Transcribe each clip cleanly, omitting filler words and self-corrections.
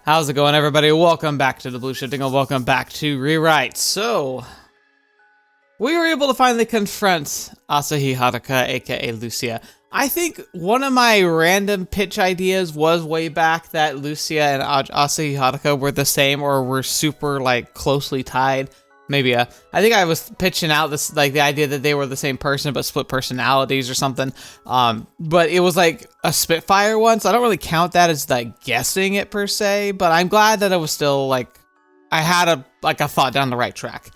How's it going, everybody? Welcome back to TheBlueShifting and welcome back to ReWrite. So, we were able to finally confront Asahi Haruka, aka Lucia. I think one of my random pitch ideas was way back that Lucia and Asahi Haruka were the same or were super, closely tied. Maybe I think I was pitching out this, the idea that they were the same person but split personalities or something. But it was like a Spitfire one, so I don't really count that as guessing it per se. But I'm glad that it was still I had a thought down the right track.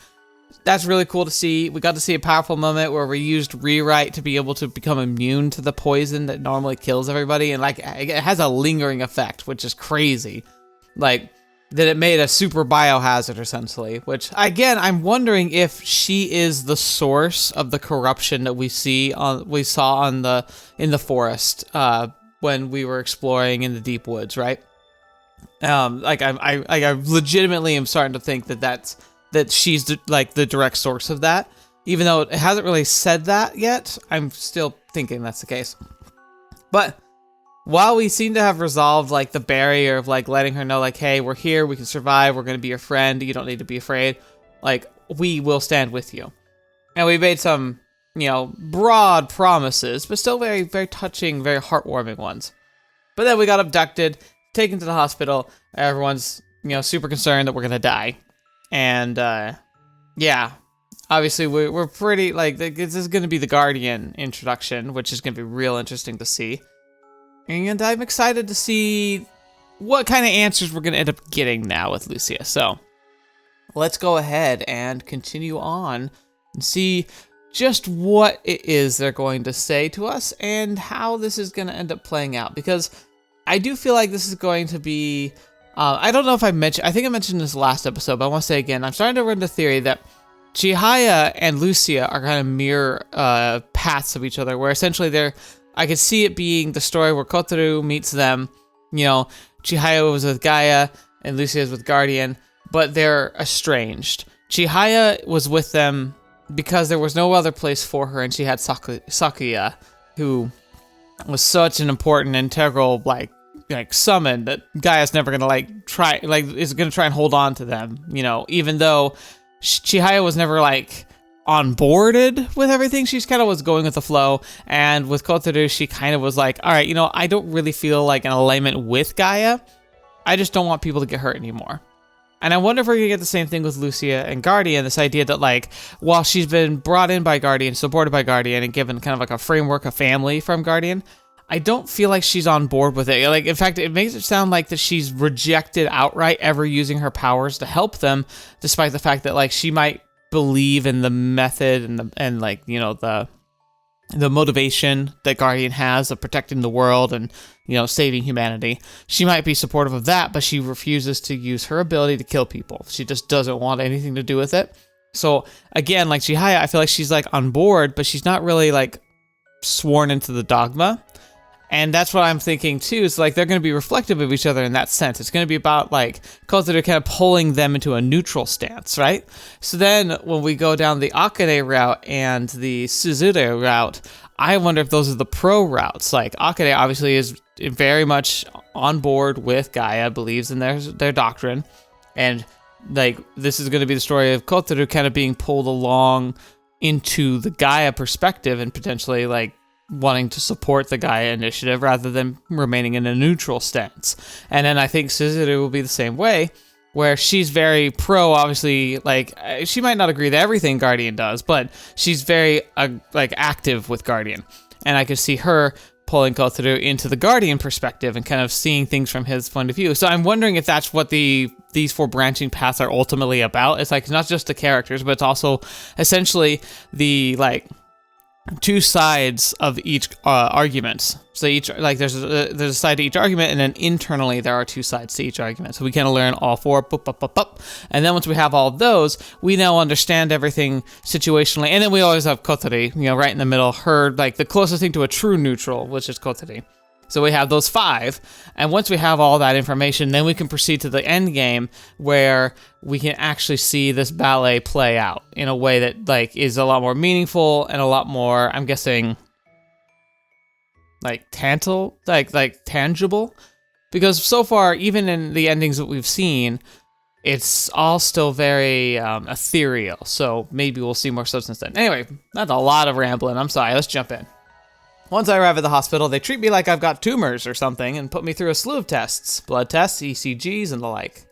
That's really cool to see. We got to see a powerful moment where we used ReWrite to be able to become immune to the poison that normally kills everybody, and it has a lingering effect, which is crazy. That it made a super biohazard, essentially, which, again, I'm wondering if she is the source of the corruption that we saw in the forest when we were exploring in the deep woods, right? I legitimately am starting to think that she's the direct source of that, even though it hasn't really said that yet. I'm still thinking that's the case, but. While we seem to have resolved, the barrier of, letting her know, hey, we're here, we can survive, we're going to be your friend, you don't need to be afraid, we will stand with you. And we made some, broad promises, but still very, very touching, very heartwarming ones. But then we got abducted, taken to the hospital, everyone's, super concerned that we're going to die. And, yeah, obviously we're pretty, this is going to be the Guardian introduction, which is going to be real interesting to see. And I'm excited to see what kind of answers we're going to end up getting now with Lucia. So, let's go ahead and continue on and see just what it is they're going to say to us and how this is going to end up playing out. Because I do feel like this is going to be... I don't know if I think I mentioned this last episode, but I want to say again, I'm starting to run the theory that Chihaya and Lucia are kind of mirror paths of each other, where essentially I could see it being the story where Kotarou meets them, Chihaya was with Gaia and Lucia is with Guardian, but they're estranged. Chihaya was with them because there was no other place for her, and she had Sakuya, who was such an important, integral, summon that Gaia's never gonna, is gonna try and hold on to them, even though Chihaya was never, on boarded with everything. She's kind of was going with the flow, and with Kotarou, she kind of was like, all right, I don't really feel an alignment with Gaia. I just don't want people to get hurt anymore. And I wonder if we're gonna get the same thing with Lucia and Guardian, this idea that while she's been brought in by Guardian, supported by Guardian, and given kind of a framework, a family from Guardian, I don't feel like she's on board with it. In fact, it makes it sound like that she's rejected outright ever using her powers to help them, despite the fact that she might believe in the method and the motivation that Guardian has of protecting the world and saving humanity. She might be supportive of that, but she refuses to use her ability to kill people. She just doesn't want anything to do with it. So again, Chihaya, I feel like she's on board, but she's not really sworn into the dogma. And that's what I'm thinking too, is they're going to be reflective of each other in that sense. It's going to be about Kotarou kind of pulling them into a neutral stance, right? So then when we go down the Akane route and the Suzure route, I wonder if those are the pro routes. Akane obviously is very much on board with Gaia, believes in their doctrine, and this is going to be the story of Kotarou kind of being pulled along into the Gaia perspective and potentially wanting to support the Gaia initiative rather than remaining in a neutral stance. And then I think Suzuru will be the same way, where she's very pro, obviously, she might not agree with everything Guardian does, but she's very, active with Guardian. And I could see her pulling Kotarou into the Guardian perspective and kind of seeing things from his point of view. So I'm wondering if that's what these four branching paths are ultimately about. It's not just the characters, but it's also essentially the, two sides of each argument. So each there's a side to each argument, and then internally there are two sides to each argument. So we kind of learn all four, and then once we have all of those, we now understand everything situationally. And then we always have Kotori, right in the middle. Her the closest thing to a true neutral, which is Kotori. So we have those five, and once we have all that information, then we can proceed to the end game where we can actually see this ballet play out in a way that is a lot more meaningful and a lot more, I'm guessing, tangible. Because so far, even in the endings that we've seen, it's all still very ethereal. So maybe we'll see more substance then. Anyway, that's a lot of rambling. I'm sorry. Let's jump in. Once I arrive at the hospital, they treat me like I've got tumors or something and put me through a slew of tests, blood tests, ECGs, and the like.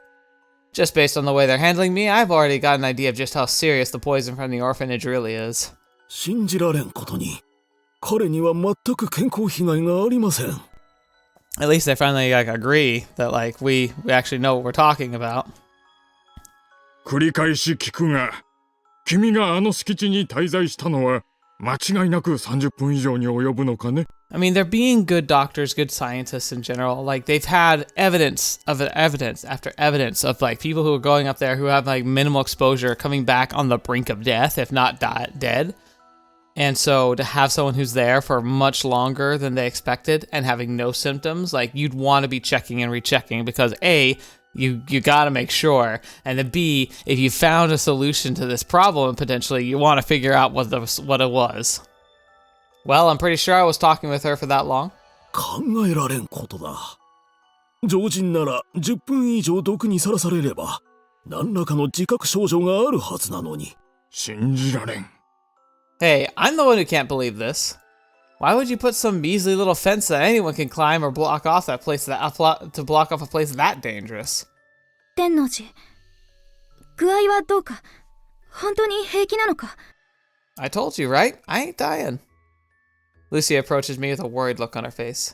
Just based on the way they're handling me, I've already got an idea of just how serious the poison from the orphanage really is. 信じられんことに、彼には全く健康被害がありません。 At least they finally agree that we actually know what we're talking about. 繰り返し聞くが、君があの敷地に滞在したのは間違いなく30分以上に及ぶのかね? I mean, they're being good doctors, good scientists in general. Like, they've had evidence after evidence of people who are going up there who have minimal exposure coming back on the brink of death, if not dead. And so to have someone who's there for much longer than they expected and having no symptoms, you'd want to be checking and rechecking because A, you got to make sure, and then B, if you found a solution to this problem potentially, you want to figure out what it was. Well, I'm pretty sure I was talking with her for that long. 考えられんことだ。常人なら10分以上毒にさらされれば、何らかの自覚症状があるはずなのに。信じられん。 Hey, I'm the one who can't believe this. Why would you put some measly little fence that anyone can climb or block off that place to block off a place that dangerous? Tennouji, 具合はどうか？本当に平気なのか？ I told you, right? I ain't dying. Lucia approaches me with a worried look on her face.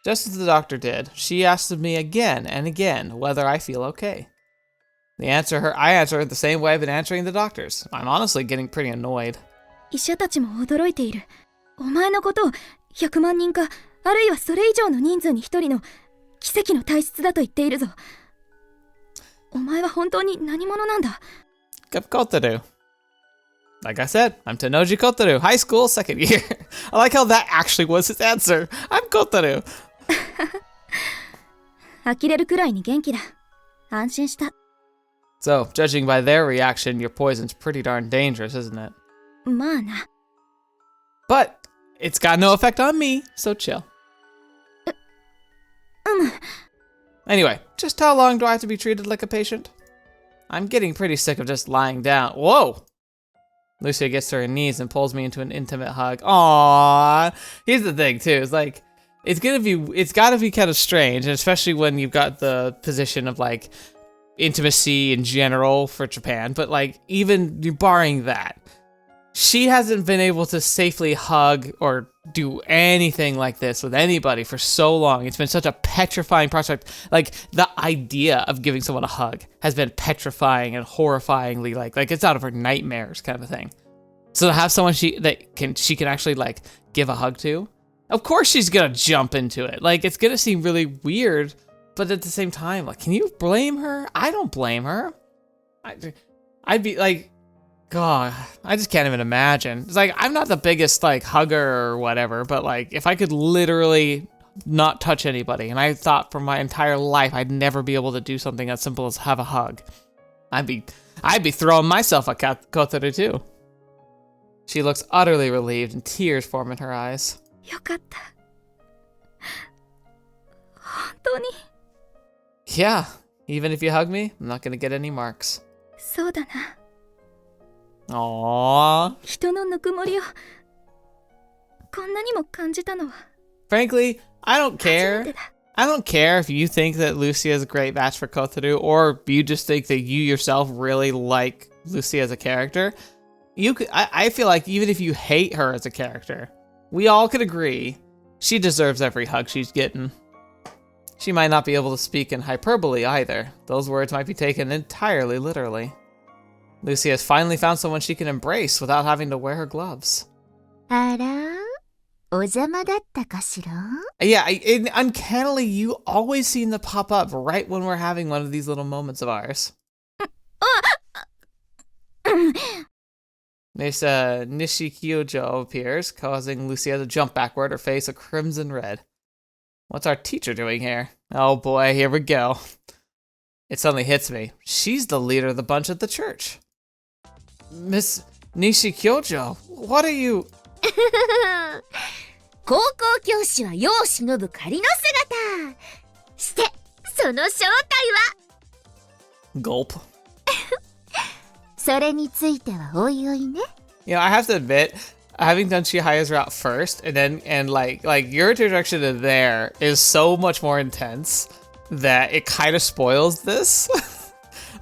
Just as the doctor did, she asks me again and again whether I feel okay. I answer her the same way I've been answering the doctors. I'm honestly getting pretty annoyed. 医者たちも驚いている。お前のことを100万人か、あるいはそれ以上の人数に1人の奇跡の体質だと言っているぞ。お前は本当に何者なんだ？ Kotarou. Like I said, I'm Tennouji Kotarou, high school, second year. I like how that actually was his answer. I'm Kotarou. 呆れるくらいに元気だ。安心した。 So, judging by their reaction, your poison's pretty darn dangerous, isn't it? まあな。 But it's got no effect on me, so chill. Anyway, just how long do I have to be treated like a patient? I'm getting pretty sick of just lying down. Whoa! Lucia gets to her knees and pulls me into an intimate hug. Aww. Here's the thing too, it's gotta be kind of strange, and especially when you've got the position of intimacy in general for Japan, but even barring that, she hasn't been able to safely hug or do anything like this with anybody for so long. It's been such a petrifying prospect. The idea of giving someone a hug has been petrifying and horrifyingly it's out of her nightmares kind of a thing. So to have someone she can actually give a hug to, of course she's gonna jump into it. It's gonna seem really weird, but at the same time, can you blame her? I don't blame her. I'd be God, I just can't even imagine. It's I'm not the biggest hugger or whatever, but if I could literally not touch anybody, and I thought for my entire life I'd never be able to do something as simple as have a hug, I'd be throwing myself at Kotarou too. She looks utterly relieved and tears form in her eyes. よかった。本当に。 Yeah, even if you hug me, I'm not gonna get any marks. そうだな。 Aww. 人のぬくもりをこんなにも感じたのは。 Frankly, I don't care. I don't care if you think that Lucia is a great match for Kotarou, or you just think that you yourself really like Lucia as a character. I feel like even if you hate her as a character, we all could agree she deserves every hug she's getting. She might not be able to speak in hyperbole either. Those words might be taken entirely literally. Lucia has finally found someone she can embrace without having to wear her gloves. あら、お邪魔だったかしら? Yeah, uncannily, you always seem to pop up right when we're having one of these little moments of ours. Miss Nishikyojo appears, causing Lucia to jump backward, her face a crimson red. What's our teacher doing here? Oh boy, here we go. It suddenly hits me. She's the leader of the bunch at the church. Miss Nishikyojo, what are you... 高校教師は世を忍ぶ仮の姿。して、その正体は Gulp. それについてはおいおいね。You know, I have to admit, having done Chihiya's route first, and like your introduction to there is so much more intense that it kind of spoils this.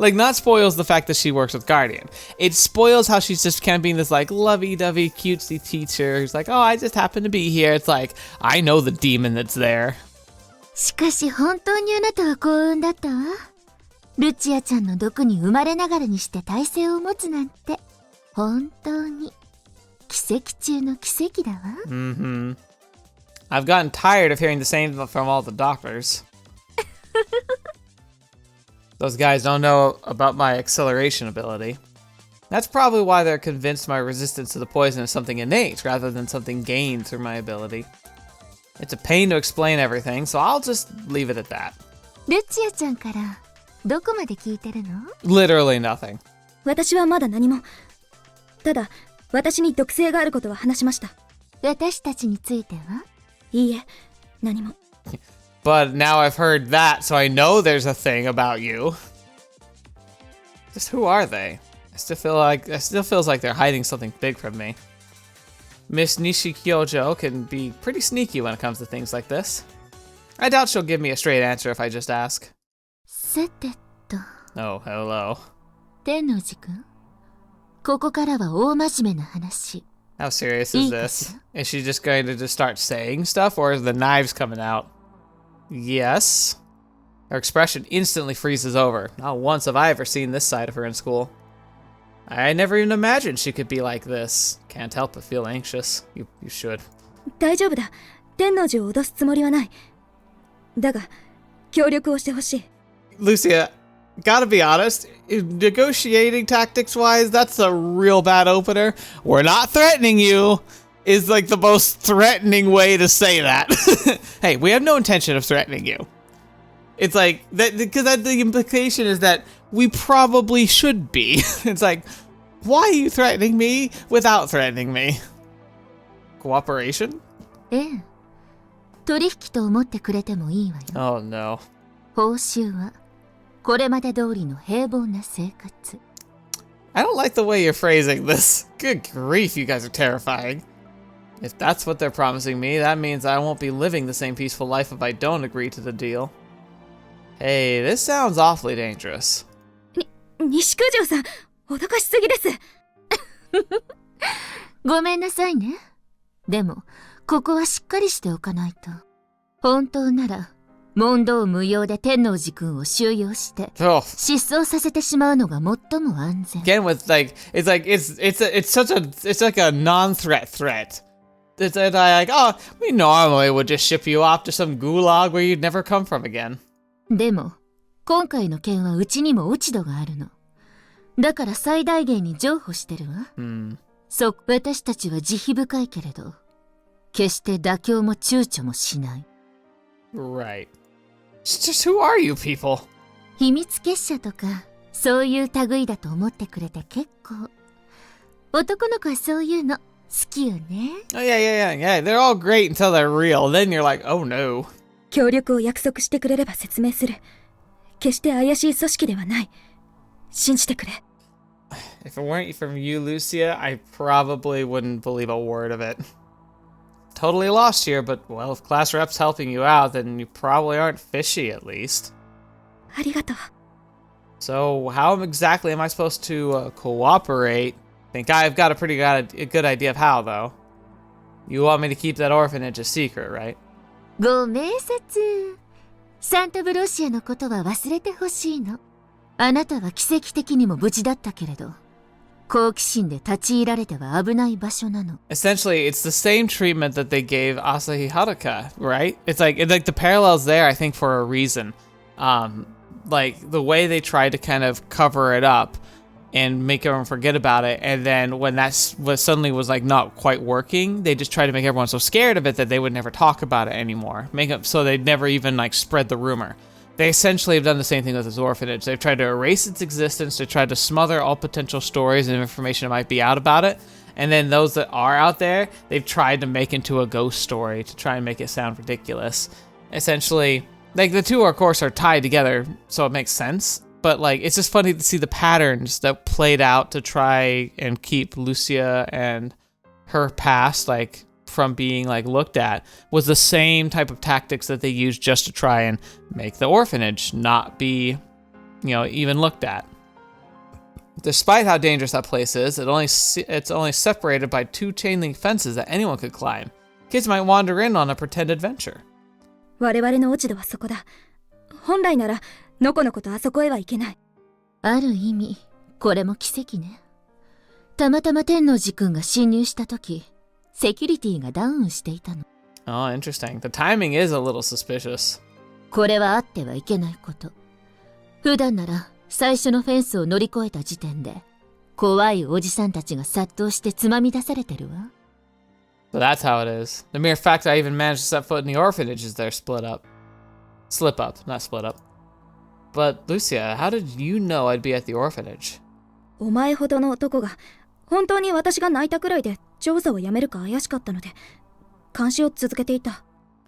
Like, not spoils the fact that she works with Guardian. It spoils how she's just kind of being this like lovey-dovey cutesy teacher who's like, oh, I just happen to be here. It's like, I know the demon that's there. しかし本当にあなたは幸運だったわ。ルチアちゃんの毒に生まれながらにして耐性を持つなんて、本当に奇跡中の奇跡だわ。Mm-hmm. I've gotten tired of hearing the same from all the doctors. Those guys don't know about my acceleration ability. That's probably why they're convinced my resistance to the poison is something innate rather than something gained through my ability. It's a pain to explain everything, so I'll just leave it at that. ルチアちゃんからどこまで聞いてるの？ Literally nothing. 私はまだ何も。ただ、私に毒性があることは話しました。私たちについては？いいえ、何も。But now I've heard that, so I know there's a thing about you. Just who are they? It still feels like they're hiding something big from me. Miss Nishikyojo can be pretty sneaky when it comes to things like this. I doubt she'll give me a straight answer if I just ask. さてと。Oh, hello. 天王寺くん、ここからは大真面目な話。How serious is this? Is she just going to just start saying stuff, or is the knives coming out? Yes. Her expression instantly freezes over. Not once have I ever seen this side of her in school. I never even imagined she could be like this. Can't help but feel anxious. You should. 大丈夫だ。天王寺を脅すつもりはない。だが、協力をしてほしい。Lucia, gotta be honest, negotiating tactics-wise, that's a real bad opener. We're not threatening you is like the most threatening way to say that. Hey, we have no intention of threatening you. It's like, that because the implication is that we probably should be. It's like, why are you threatening me without threatening me? Cooperation? ええ。取引と思ってくれてもいいわよ。Oh no. 報酬はこれまで通りの平凡な生活。I don't like the way you're phrasing this. Good grief, you guys are terrifying. If that's what they're promising me, that means I won't be living the same peaceful life if I don't agree to the deal. Hey, this sounds awfully dangerous. 西九条さん、脅かしすぎです。ごめんなさいね。でも、ここはしっかりしておかないと。本当なら、問答無用で天王寺くんを収容して、失踪させてしまうのが最も安全。Again, with it's like a non-threat threat. It's like, oh, we normally would just ship you off to some gulag where you'd never come from again. でも、今回の件はうちにも落ち度があるの。だから最大限に譲歩してるわ。私たちは慈悲深いけれど、決して妥協も躊躇もしない。Right. Just who are you people? 秘密結社とか、そういう類だと思ってくれて結構。男の子はそういうの好きよね。Oh yeah. They're all great until they're real. Then you're like, oh no. 協力を約束してくれれば説明する。決して怪しい組織ではない。信じてくれ。If it weren't from you, Lucia, I probably wouldn't believe a word of it. Totally lost here, but well, if class rep's helping you out, then you probably aren't fishy at least. ありがとう。 So how exactly am I supposed to cooperate? I think I've got a pretty good idea of how, though. You want me to keep that orphanage a secret, right? ご明察。サンタブロシアのことは忘れてほしいの。あなたは奇跡的にも無事だったけれど、好奇心で立ち入られては危ない場所なの。Essentially, it's the same treatment that they gave Asahi Haruka, right? It's like the parallels there, I think, for a reason. Like the way they tried to kind of cover it up and make everyone forget about it, and then when suddenly was like not quite working, they just tried to make everyone so scared of it that they would never talk about it anymore. Make it so they'd never even like spread the rumor. They essentially have done the same thing with this orphanage. They've tried to erase its existence, to try to smother all potential stories and information that might be out about it. And then those that are out there, they've tried to make into a ghost story to try and make it sound ridiculous. Essentially, Like, the two, of course, are tied together, so it makes sense. But, like, it's just funny to see the patterns that played out to try and keep Lucia and her past, like, from being, like, looked at, was the same type of tactics that they used just to try and make the orphanage not be, you know, even looked at. Despite how dangerous that place is, it's only separated by 2 chain link fences that anyone could climb. Kids might wander in on a pretend adventure. 我々の落ち度はそこだ。本来ならのこのことあそこへは行けない。ある意味、これも奇跡ね。たまたま天王寺くんが侵入した時、セキュリティがダウンしていたの。Oh, interesting. The timing is a little suspicious. これはあってはいけないこと。普段なら最初のフェンスを乗り越えた時点で、怖いおじさんたちが殺到してつまみ出されてるわ。So that's how it is. The mere fact that I even managed to set foot in the orphanage is their split up. Slip up, not split up. But, Lucia, how did you know I'd be at the orphanage? お前ほどの男が本当に私が泣いたくらいで調査をやめるか怪しかったので監視を続けていた。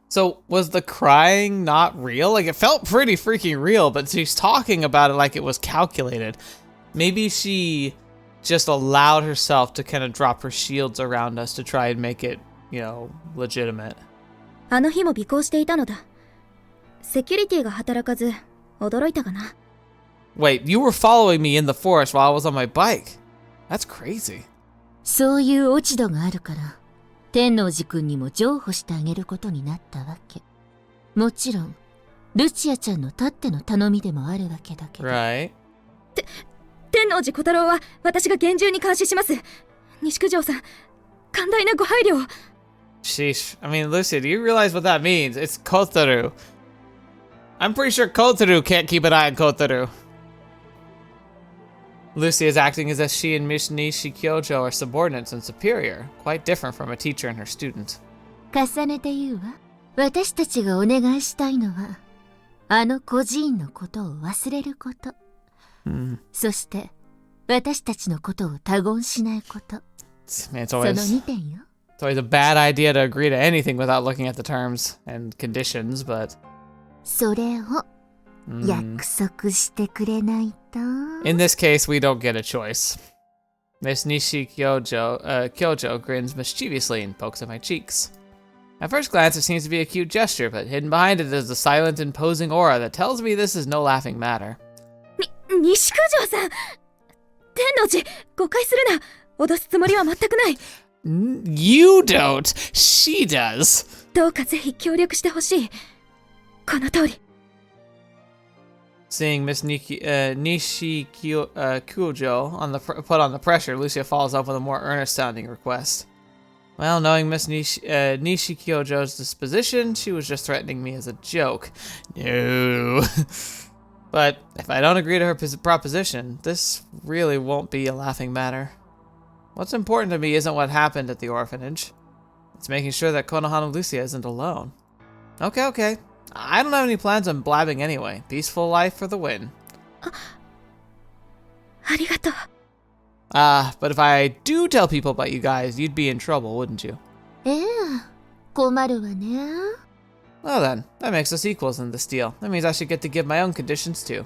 So, was the crying not real? Like, it felt pretty freaking real, but she's talking about it like it was calculated. Maybe she just allowed herself to kind of drop her shields around us to try and make it, you know, legitimate. あの日も尾行していたのだ。セキュリティが働かず驚いたかな。 Wait, you were following me in the forest while I was on my bike. That's crazy. そういう落ち度があるから、天王寺くんにも譲歩してあげることになったわけ。もちろん、ルチアちゃんのたっての頼みでもあるわけだけど。Right. 天王寺小太郎は私が厳重に監視します。西九条さん、寛大なご配慮を。 Sheesh. I mean, Lucia, do you realize what that means? It's Kotarou. I'm pretty sure Kotarou can't keep an eye on Kotarou. Lucia is acting as if she and Miss Nishi Kyojo are subordinates and superior, quite different from a teacher and her student. 重ねて言うわ。私たちがお願いしたいのは、あの孤児院のことを忘れること。そして、私たちのことを他言しないこと。Man, その2点よ。It's always a bad idea to agree to anything without looking at the terms and conditions, but... それを約束してくれないと。In this case, we don't get a choice. Miss Nishi Kyojo grins mischievously and pokes at my cheeks. At first glance, it seems to be a cute gesture, but hidden behind it is a silent, imposing aura that tells me this is no laughing matter. 西九条さん、天王寺、誤解するな。脅すつもりは全くない。You don't. She does. どうかぜひ協力してほしい。この通り。Seeing Miss Nishi Kyojo put on the pressure, Lucia follows up with a more earnest-sounding request. Well, knowing Miss Nishi Kyojo's disposition, she was just threatening me as a joke. No. But if I don't agree to her proposition, this really won't be a laughing matter. What's important to me isn't what happened at the orphanage. It's making sure that Konohana Lucia isn't alone. Okay. I don't have any plans on blabbing anyway. Peaceful life for the win. ありがとう。 But if I do tell people about you guys, you'd be in trouble, wouldn't you? 困るわね。 Well then, that makes us equals in this deal. That means I should get to give my own conditions too.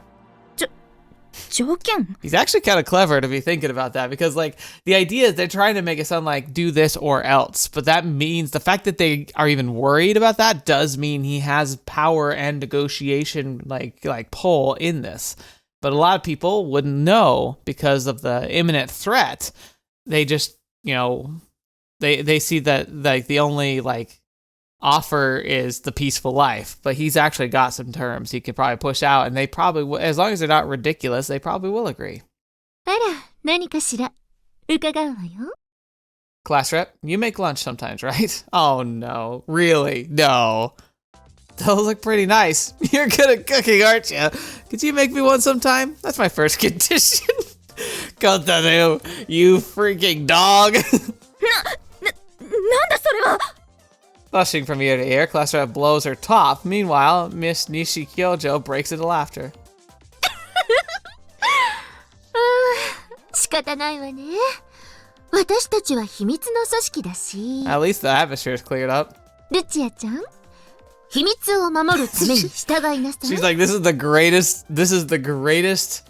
条件? He's actually kind of clever to be thinking about that because, like, the idea is they're trying to make it sound like do this or else, but that means the fact that they are even worried about that does mean he has power and negotiation like pull in this. But a lot of people wouldn't know because of the imminent threat. They just, you know, they see that like the only like offer is the peaceful life, but he's actually got some terms he could probably push out, and they probably, as long as they're not ridiculous, they probably will agree. あら、何かしら。伺うわよ。 Class rep, you make lunch sometimes, right? Oh no, really? No. Those look pretty nice. You're good at cooking, aren't you? Could you make me one sometime? That's my first condition. Kotarou, you freaking dog. なんだそれは。 Blushing from ear to ear, Class rep blows her top. Meanwhile, Miss Nishi Kyojo breaks into laughter. 仕方ないわね。私たちは秘密の組織だし。 At least the atmosphere is cleared up. ルチアちゃん、秘密を守るために従いなさい。 She's like, this is the greatest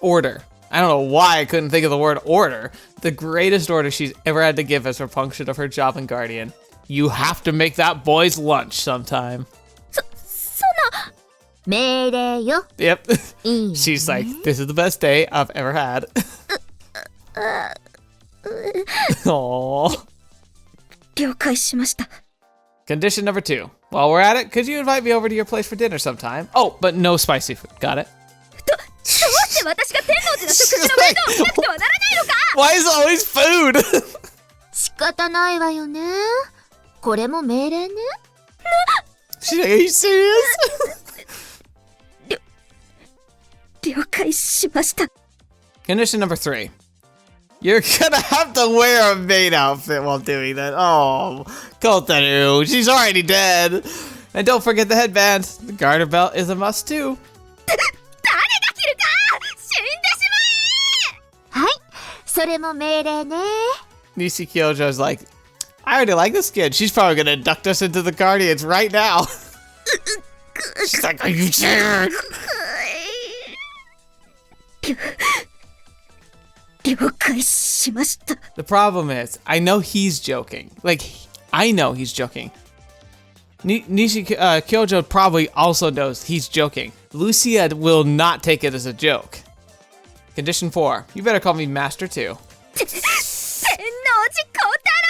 order. I don't know why I couldn't think of the word order. The greatest order she's ever had to give as her function of her job in Guardian. You have to make that boy's lunch sometime. そんな。命令よ。 Yep. いいね。 She's like, this is the best day I've ever had. Aww. 了解しました。 Condition number 2. While we're at it, could you invite me over to your place for dinner sometime? Oh, but no spicy food. Got it? どうして私が天王寺の食事の面倒を見なくてはならないのか。 Why is it always food? 仕方ないわよね。これも命令ね。 She's like, are you serious? 了解しました。 Condition number 3. You're gonna have to wear a maid outfit while doing that. Oh, Kotarou, she's already dead. And don't forget the headband. The garter belt is a must too. 誰が着るか。死んでしまえ。はい。それも命令ね。 Nishi Kyojo's like, I already like this kid. She's probably gonna induct us into the Guardians right now. She's like, are you serious? 了解しました。 The problem is, I know he's joking. Like, I know he's joking. Nishi Kyojo probably also knows he's joking. Lucia will not take it as a joke. Condition 4. You better call me Master too. 天王寺光太郎。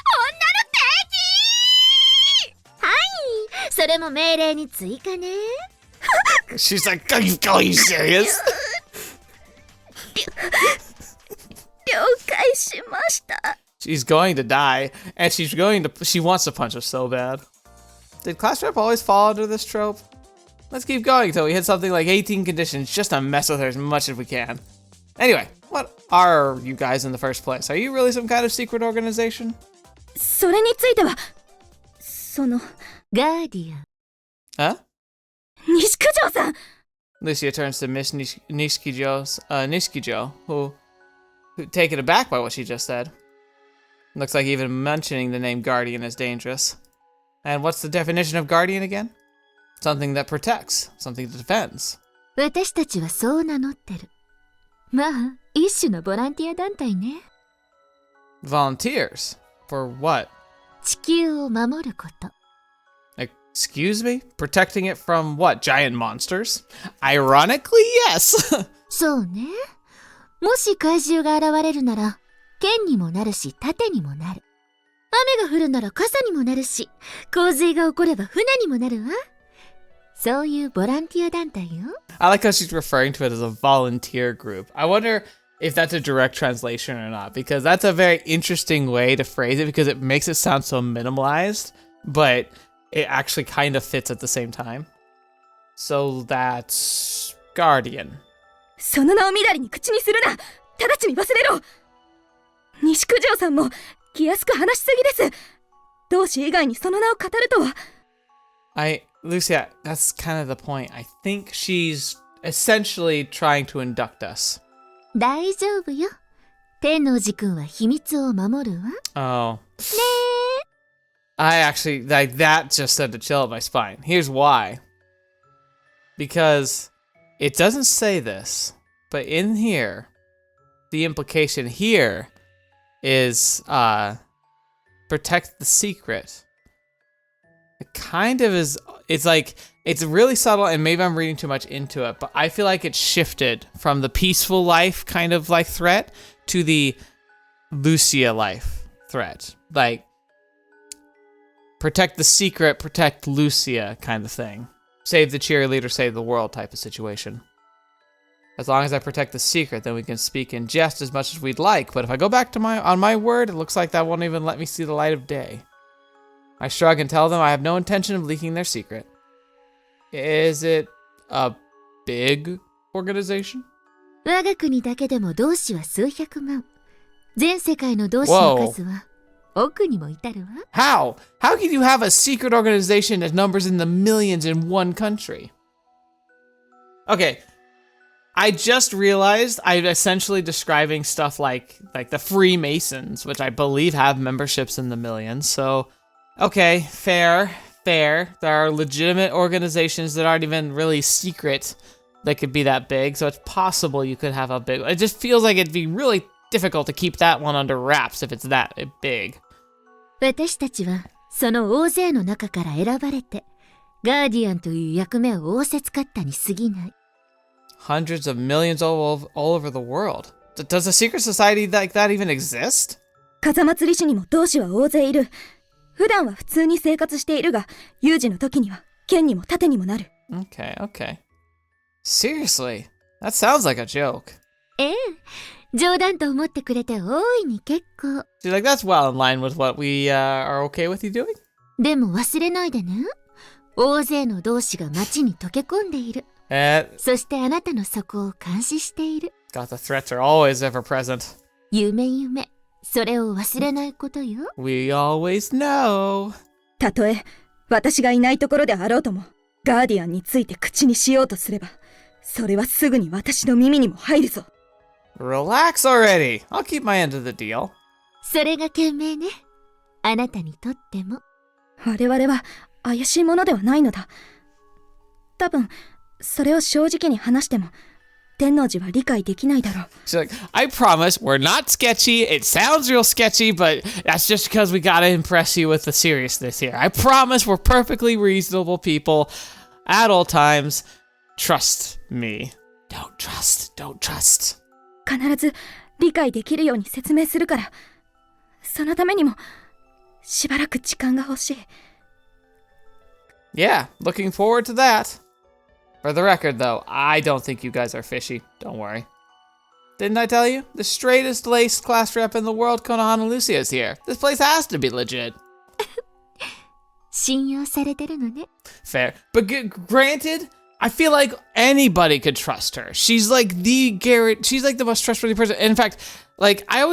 女の敵。はい。それも命令に追加ね。 She's like, are you serious? 了解しました。 She's going to die, and she wants to punch us so bad. Did class rep always fall under this trope? Let's keep going until we hit something like 18 conditions just to mess with her as much as we can. Anyway, what are you guys in the first place? Are you really some kind of secret organization? それについては、ガーディアン。 Huh? 西九条さん。 Lucia turns to Miss Nishikijo, who taken aback by what she just said. Looks like even mentioning the name Guardian is dangerous. And what's the definition of Guardian again? Something that protects, something that defends. 私たちはそう名乗ってる。まあ、一種のボランティア団体ね。Volunteers? For what? 地球を守ること。 Excuse me? Protecting it from what? Giant monsters? Ironically, yes! そうね。もし怪獣が現れるなら、剣にもなるし、盾にもなる。雨が降るなら傘にもなるし、洪水が起これば船にもなるわ。そういうボランティア団体よ。I like how she's referring to it as a volunteer group. I wonder if that's a direct translation or not, because that's a very interesting way to phrase it, because it makes it sound so minimalized, but it actually kind of fits at the same time. So that's Guardian. その名をみだりに口にするな。直ちに忘れろ。西九条さんも気安く話しすぎです。同志以外にその名を語るとは。Lucia, that's kind of the point. I think she's essentially trying to induct us. 大丈夫よ。天王寺くんは秘密を守るわ。Oh. I actually, like, that just sent a chill up my spine. Here's why. Because it doesn't say this, but in here, the implication here is, protect the secret. It kind of is, it's like, it's really subtle, and maybe I'm reading too much into it, but I feel like it's shifted from the peaceful life kind of like threat to the Lucia life threat. Like, protect the secret, protect Lucia kind of thing. Save the cheerleader, save the world type of situation. As long as I protect the secret, then we can speak in jest as much as we'd like, but if I go back to on my word, it looks like that won't even let me see the light of day. I shrug and tell them I have no intention of leaking their secret. Is it a big organization? 我が国だけでも同志は数百万。全世界の同志の数は奥にも至るわ。How? How can you have a secret organization that numbers in the millions in one country? Okay. I just realized I'm essentially describing stuff like the Freemasons, which I believe have memberships in the millions. So, okay, fair. There are legitimate organizations that aren't even really secret that could be that big. So it's possible you could have a big. It just feels like it'd be really difficult to keep that one under wraps if it's that big. 私たちはその大勢の中から選ばれてガーディアンという役目を仰せつかったに過ぎない。Hundreds of millions all over the world. Does a secret society like that even exist? 風祭り市にも同志は大勢いる。普段は普通に生活しているが、有事の時には剣にも盾にもなる。Okay. Seriously, that sounds like a joke. ええ、冗談と思ってくれて大いに結構。See, like that's well in line with what we are okay with you doing. でも忘れないでね。大勢の同志が町に溶け込んでいる。そしてあなたの底を監視している。God, the threats are always ever present. 夢。それを忘れないことよ。We always know. たとえ私がいないところであろうとも、ガーディアンについて口にしようとすれば、それはすぐに私の耳にも入るぞ。Relax already. I'll keep my end of the deal. それが賢明ね。あなたにとっても。我々は怪しいものではないのだ。多分、それを正直に話しても、天王寺は理解できないだろう。She's like, I promise we're not sketchy. It sounds real sketchy, but that's just because we gotta impress you with the seriousness here. I promise we're perfectly reasonable people at all times. Trust me. Don't trust. 必ず理解できるように説明するから、そのためにもしばらく時間が欲しい。Yeah, looking forward to that. For the record, though, I don't think you guys are fishy. Don't worry. Didn't I tell you? The straightest laced class rep in the world, Konohana Lucia, is here. This place has to be legit. 信用されてるのね。Fair. But granted, I feel like anybody could trust her. She's like she's like the most trustworthy person. In fact, like I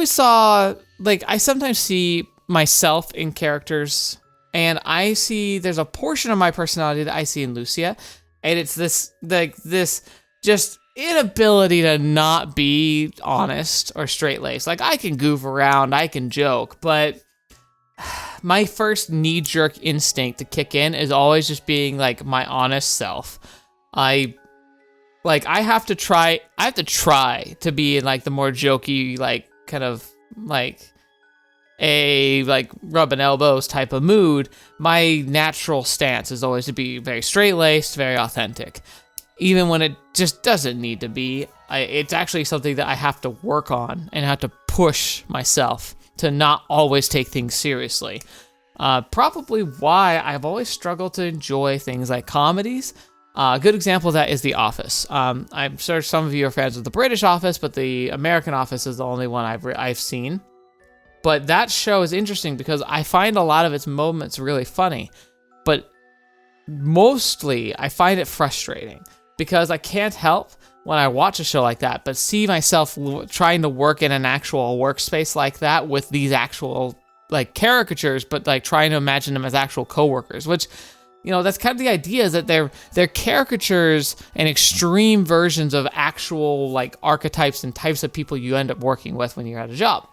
sometimes see myself in characters, and there's a portion of my personality that I see in Lucia. And it's this just inability to not be honest or straight-laced. Like, I can goof around, I can joke, but my first knee-jerk instinct to kick in is always just being, like, my honest self. I have to try to be in, like, the more jokey, like, kind of, like, rubbing elbows type of mood. My natural stance is always to be very straight-laced, very authentic. Even when it just doesn't need to be. It's actually something that I have to work on and have to push myself to not always take things seriously. Probably why I've always struggled to enjoy things like comedies. A good example of that is The Office. I'm sure some of you are fans of the British Office, but the American Office is the only one I've seen. But that show is interesting because I find a lot of its moments really funny, but mostly I find it frustrating because I can't help when I watch a show like that, but see myself trying to work in an actual workspace like that with these actual like caricatures, but like trying to imagine them as actual coworkers, which, you know, that's kind of the idea, is that they're caricatures and extreme versions of actual like archetypes and types of people you end up working with when you're at a job.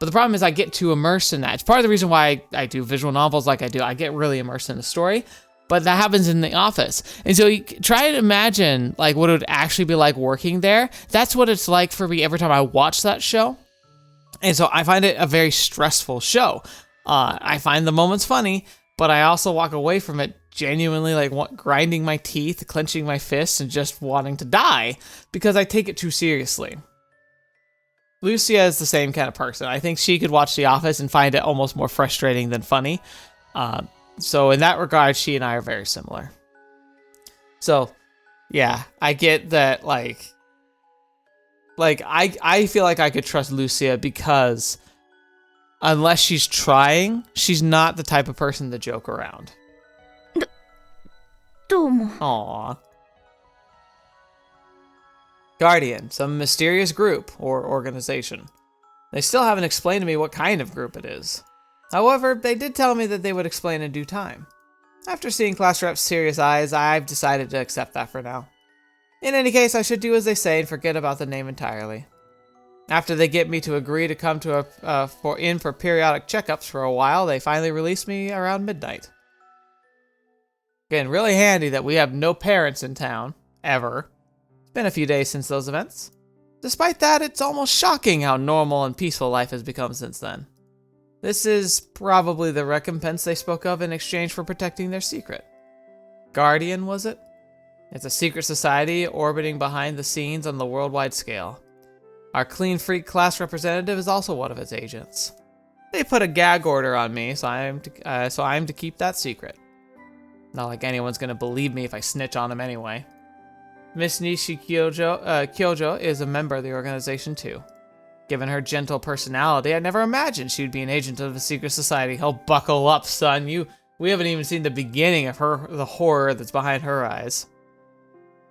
But the problem is I get too immersed in that. It's part of the reason why I do visual novels like I do. I get really immersed in the story, but that happens in The Office. And so you try to imagine like what it would actually be like working there. That's what it's like for me every time I watch that show. And so I find it a very stressful show. I find the moments funny, but I also walk away from it genuinely like grinding my teeth, clenching my fists, and just wanting to die because I take it too seriously. Lucia is the same kind of person. I think she could watch The Office and find it almost more frustrating than funny. So in that regard, she and I are very similar. So, yeah, I get that, like I feel like I could trust Lucia because unless she's trying, she's not the type of person to joke around. どうも。 Aww. Guardian, some mysterious group or organization. They still haven't explained to me what kind of group it is. However, they did tell me that they would explain in due time. After seeing Class Rep's serious eyes, I've decided to accept that for now. In any case, I should do as they say and forget about the name entirely. After they get me to agree to come to for periodic checkups for a while, they finally release me around midnight. Again, really handy that we have no parents in town, ever. It's been a few days since those events. Despite that, it's almost shocking how normal and peaceful life has become since then. This is probably the recompense they spoke of in exchange for protecting their secret. Guardian, was it? It's a secret society orbiting behind the scenes on the worldwide scale. Our Clean Freak class representative is also one of its agents. They put a gag order on me, so I am to keep that secret. Not like anyone's gonna believe me if I snitch on them anyway. Miss Nishi Kyojo is a member of the organization too. Given her gentle personality, I never imagined she would be an agent of a secret society. Oh, buckle up, son. We haven't even seen the beginning of the horror that's behind her eyes.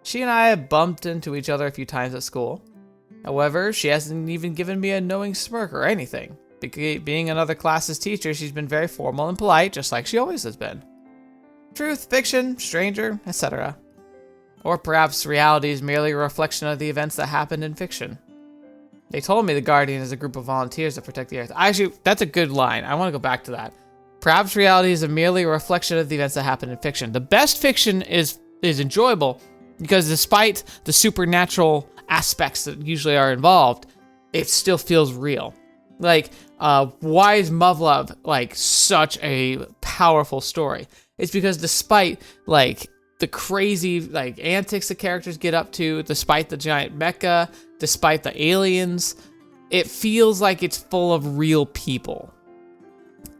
She and I have bumped into each other a few times at school. However, she hasn't even given me a knowing smirk or anything. Being another class's teacher, she's been very formal and polite, just like she always has been. Truth, fiction, stranger, etc. Or perhaps reality is merely a reflection of the events that happened in fiction. They told me the Guardian is a group of volunteers that protect the Earth. Actually, that's a good line. I want to go back to that. Perhaps reality is merely a reflection of the events that happened in fiction. The best fiction is enjoyable because despite the supernatural aspects that usually are involved, it still feels real. Like, why is Muv-Luv like such a powerful story? It's because despite like the crazy like antics the characters get up to, despite the giant mecha, despite the aliens, it feels like it's full of real people.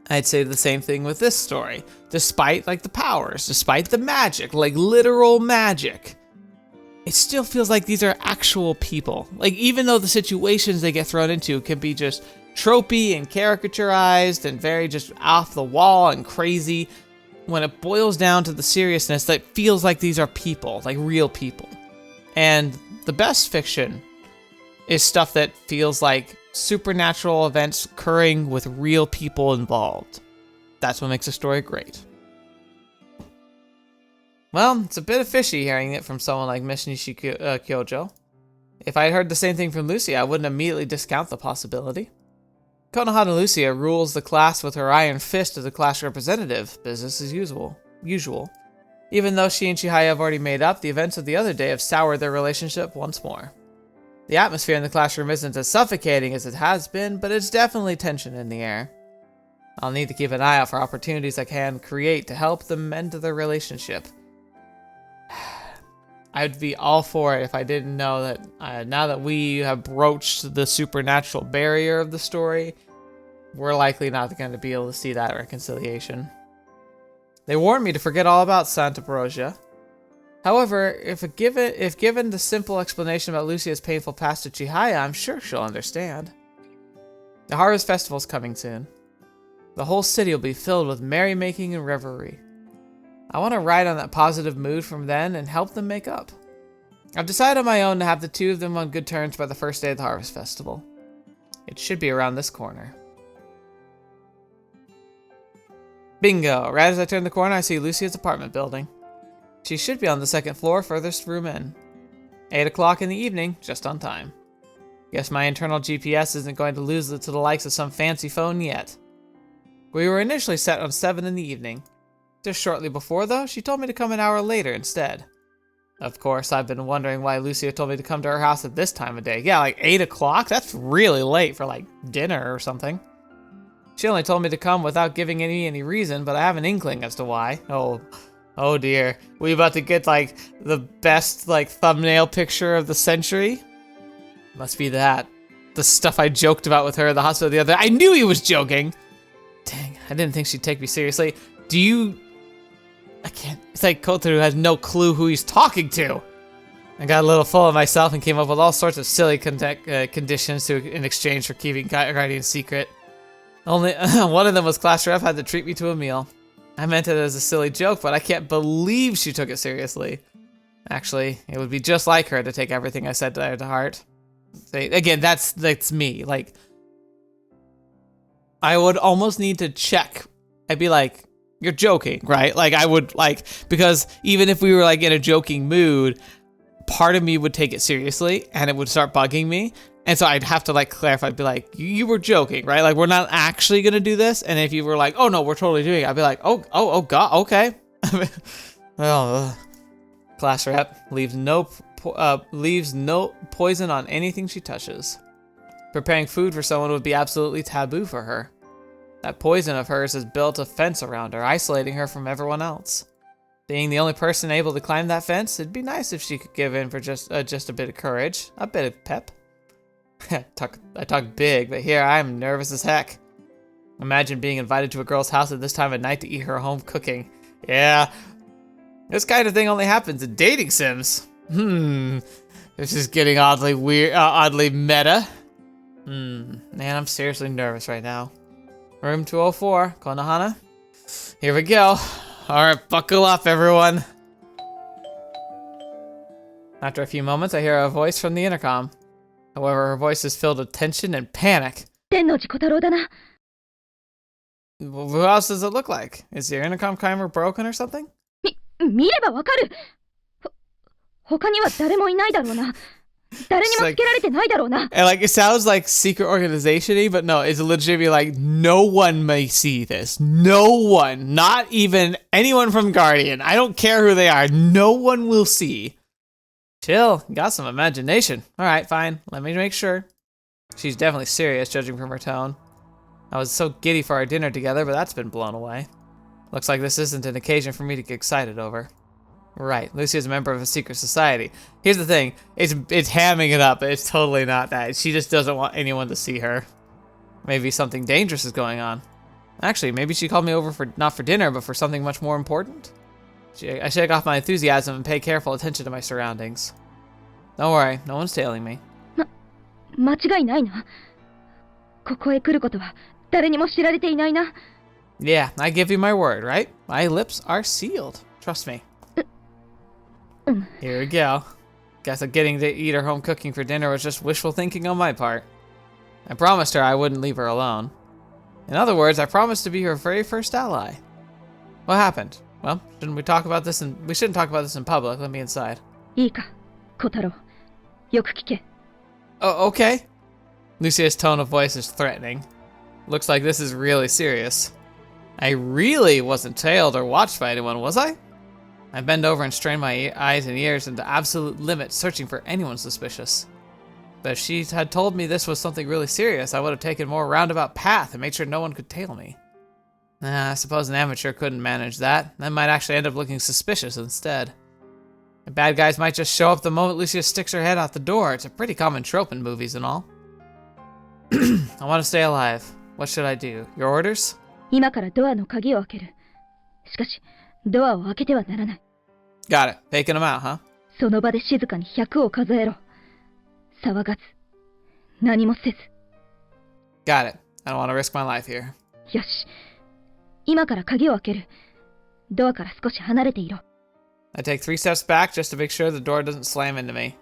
I'd say the same thing with this story. Despite like the powers, despite the magic, like literal magic, it still feels like these are actual people. Like, even though the situations they get thrown into can be just tropey and caricaturized and very just off the wall and crazy, when it boils down to the seriousness, that feels like these are people, like real people. And the best fiction is stuff that feels like supernatural events occurring with real people involved. That's what makes a story great. Well, it's a bit fishy hearing it from someone like Miss Nishi Kyojo. If I had heard the same thing from Lucia, I wouldn't immediately discount the possibility. Konohana Lucia rules the class with her iron fist as a class representative, business as usual. Even though she and Chihaya have already made up, the events of the other day have soured their relationship once more. The atmosphere in the classroom isn't as suffocating as it has been, but it's definitely tension in the air. I'll need to keep an eye out for opportunities I can create to help them mend their relationship. I'd be all for it if I didn't know that now that we have broached the supernatural barrier of the story, we're likely not going to be able to see that reconciliation. They warned me to forget all about Santa Perosia. However, if given the simple explanation about Lucia's painful past to Chihaya, I'm sure she'll understand. The Harvest Festival's coming soon. The whole city will be filled with merrymaking and revelry. I want to ride on that positive mood from then and help them make up. I've decided on my own to have the two of them on good terms by the first day of the Harvest Festival. It should be around this corner. Bingo! Right as I turn the corner, I see Lucia's apartment building. She should be on the second floor, furthest room in. 8 o'clock in the evening, just on time. Guess my internal GPS isn't going to lose it to the likes of some fancy phone yet. We were initially set on 7 in the evening. Just shortly before, though, she told me to come an hour later instead. Of course, I've been wondering why Lucia told me to come to her house at this time of day. Yeah, like 8 o'clock? That's really late for, like, dinner or something. She only told me to come without giving any reason, but I have an inkling as to why. Oh dear. We about to get, like, the best, like, thumbnail picture of the century? Must be that. The stuff I joked about with her at the hospital the other day. I knew he was joking! Dang, I didn't think she'd take me seriously. I can't. It's like Kotarou has no clue who he's talking to. I got a little full of myself and came up with all sorts of silly conditions in exchange for keeping Guardian's secret. Only one of them was class rep had to treat me to a meal. I meant it as a silly joke, but I can't believe she took it seriously. Actually, it would be just like her to take everything I said to her to heart. Again, that's me. Like, I would almost need to check. I'd be like, you're joking, right? Like, I would, like, because even if we were, like, in a joking mood, part of me would take it seriously and it would start bugging me. And so I'd have to like clarify, I'd be like, you were joking, right? Like, we're not actually going to do this. And if you were like, oh no, we're totally doing it, I'd be like, oh God, okay. Well, class rep leaves no poison on anything she touches. Preparing food for someone would be absolutely taboo for her. That poison of hers has built a fence around her, isolating her from everyone else. Being the only person able to climb that fence, it'd be nice if she could give in for just a bit of courage, a bit of pep. I talk big, but here I am nervous as heck. Imagine being invited to a girl's house at this time of night to eat her home cooking. Yeah, this kind of thing only happens in dating sims. This is getting oddly weird, oddly meta. Man, I'm seriously nervous right now. Room 204, Konohana. Here we go. Alright, buckle up, everyone. After a few moments, I hear a voice from the intercom. However, her voice is filled with tension and panic. Tennouji Kotarou だな。 Who else does it look like? Is your intercom timer broken or something? 見ればわかる。他には誰もいないだろうな。誰にもつけられてないだろうな。 And like, it sounds like secret organization-y, but no, it's legitimately like, no one may see this. No one. Not even anyone from Guardian. I don't care who they are. No one will see. Chill. Got some imagination. Alright, fine. Let me make sure. She's definitely serious, judging from her tone. I was so giddy for our dinner together, but that's been blown away. Looks like this isn't an occasion for me to get excited over. Right, Lucia's a member of a secret society. Here's the thing, it's hamming it up, but it's totally not that. She just doesn't want anyone to see her. Maybe something dangerous is going on. Actually, maybe she called me over for not for dinner, but for something much more important. I shake off my enthusiasm and pay careful attention to my surroundings. Don't worry, no one's tailing me. 間違いないな。ここへ来ることは誰にも知られていないな。 Yeah, I give you my word, right? My lips are sealed. Trust me. Here we go. Guess that getting to eat her home cooking for dinner was just wishful thinking on my part. I promised her I wouldn't leave her alone. In other words, I promised to be her very first ally. What happened? Well, we shouldn't talk about this in public. Let me inside. いいか、小太郎。よく聞け。 Oh, okay. Lucia's tone of voice is threatening. Looks like this is really serious. I really wasn't tailed or watched by anyone, was I? I bend over and strain my eyes and ears into absolute limit, searching for anyone suspicious. But if she had told me this was something really serious, I would have taken a more roundabout path and made sure no one could tail me. I suppose an amateur couldn't manage that. That might actually end up looking suspicious instead. The bad guys might just show up the moment Lucia sticks her head out the door. It's a pretty common trope in movies and all. I want to stay alive. What should I do? Your orders? 今からドアの鍵を開ける。しかし、ドアを開けてはならない。 Got it. Taking them out, huh? その場で静かに100を数えろ。騒がず、何もせず。 Got it. I don't want to risk my life here. よし。今から鍵を開ける。ドアから少し離れていろ。 I take 3 steps back just to make sure the door doesn't slam into me.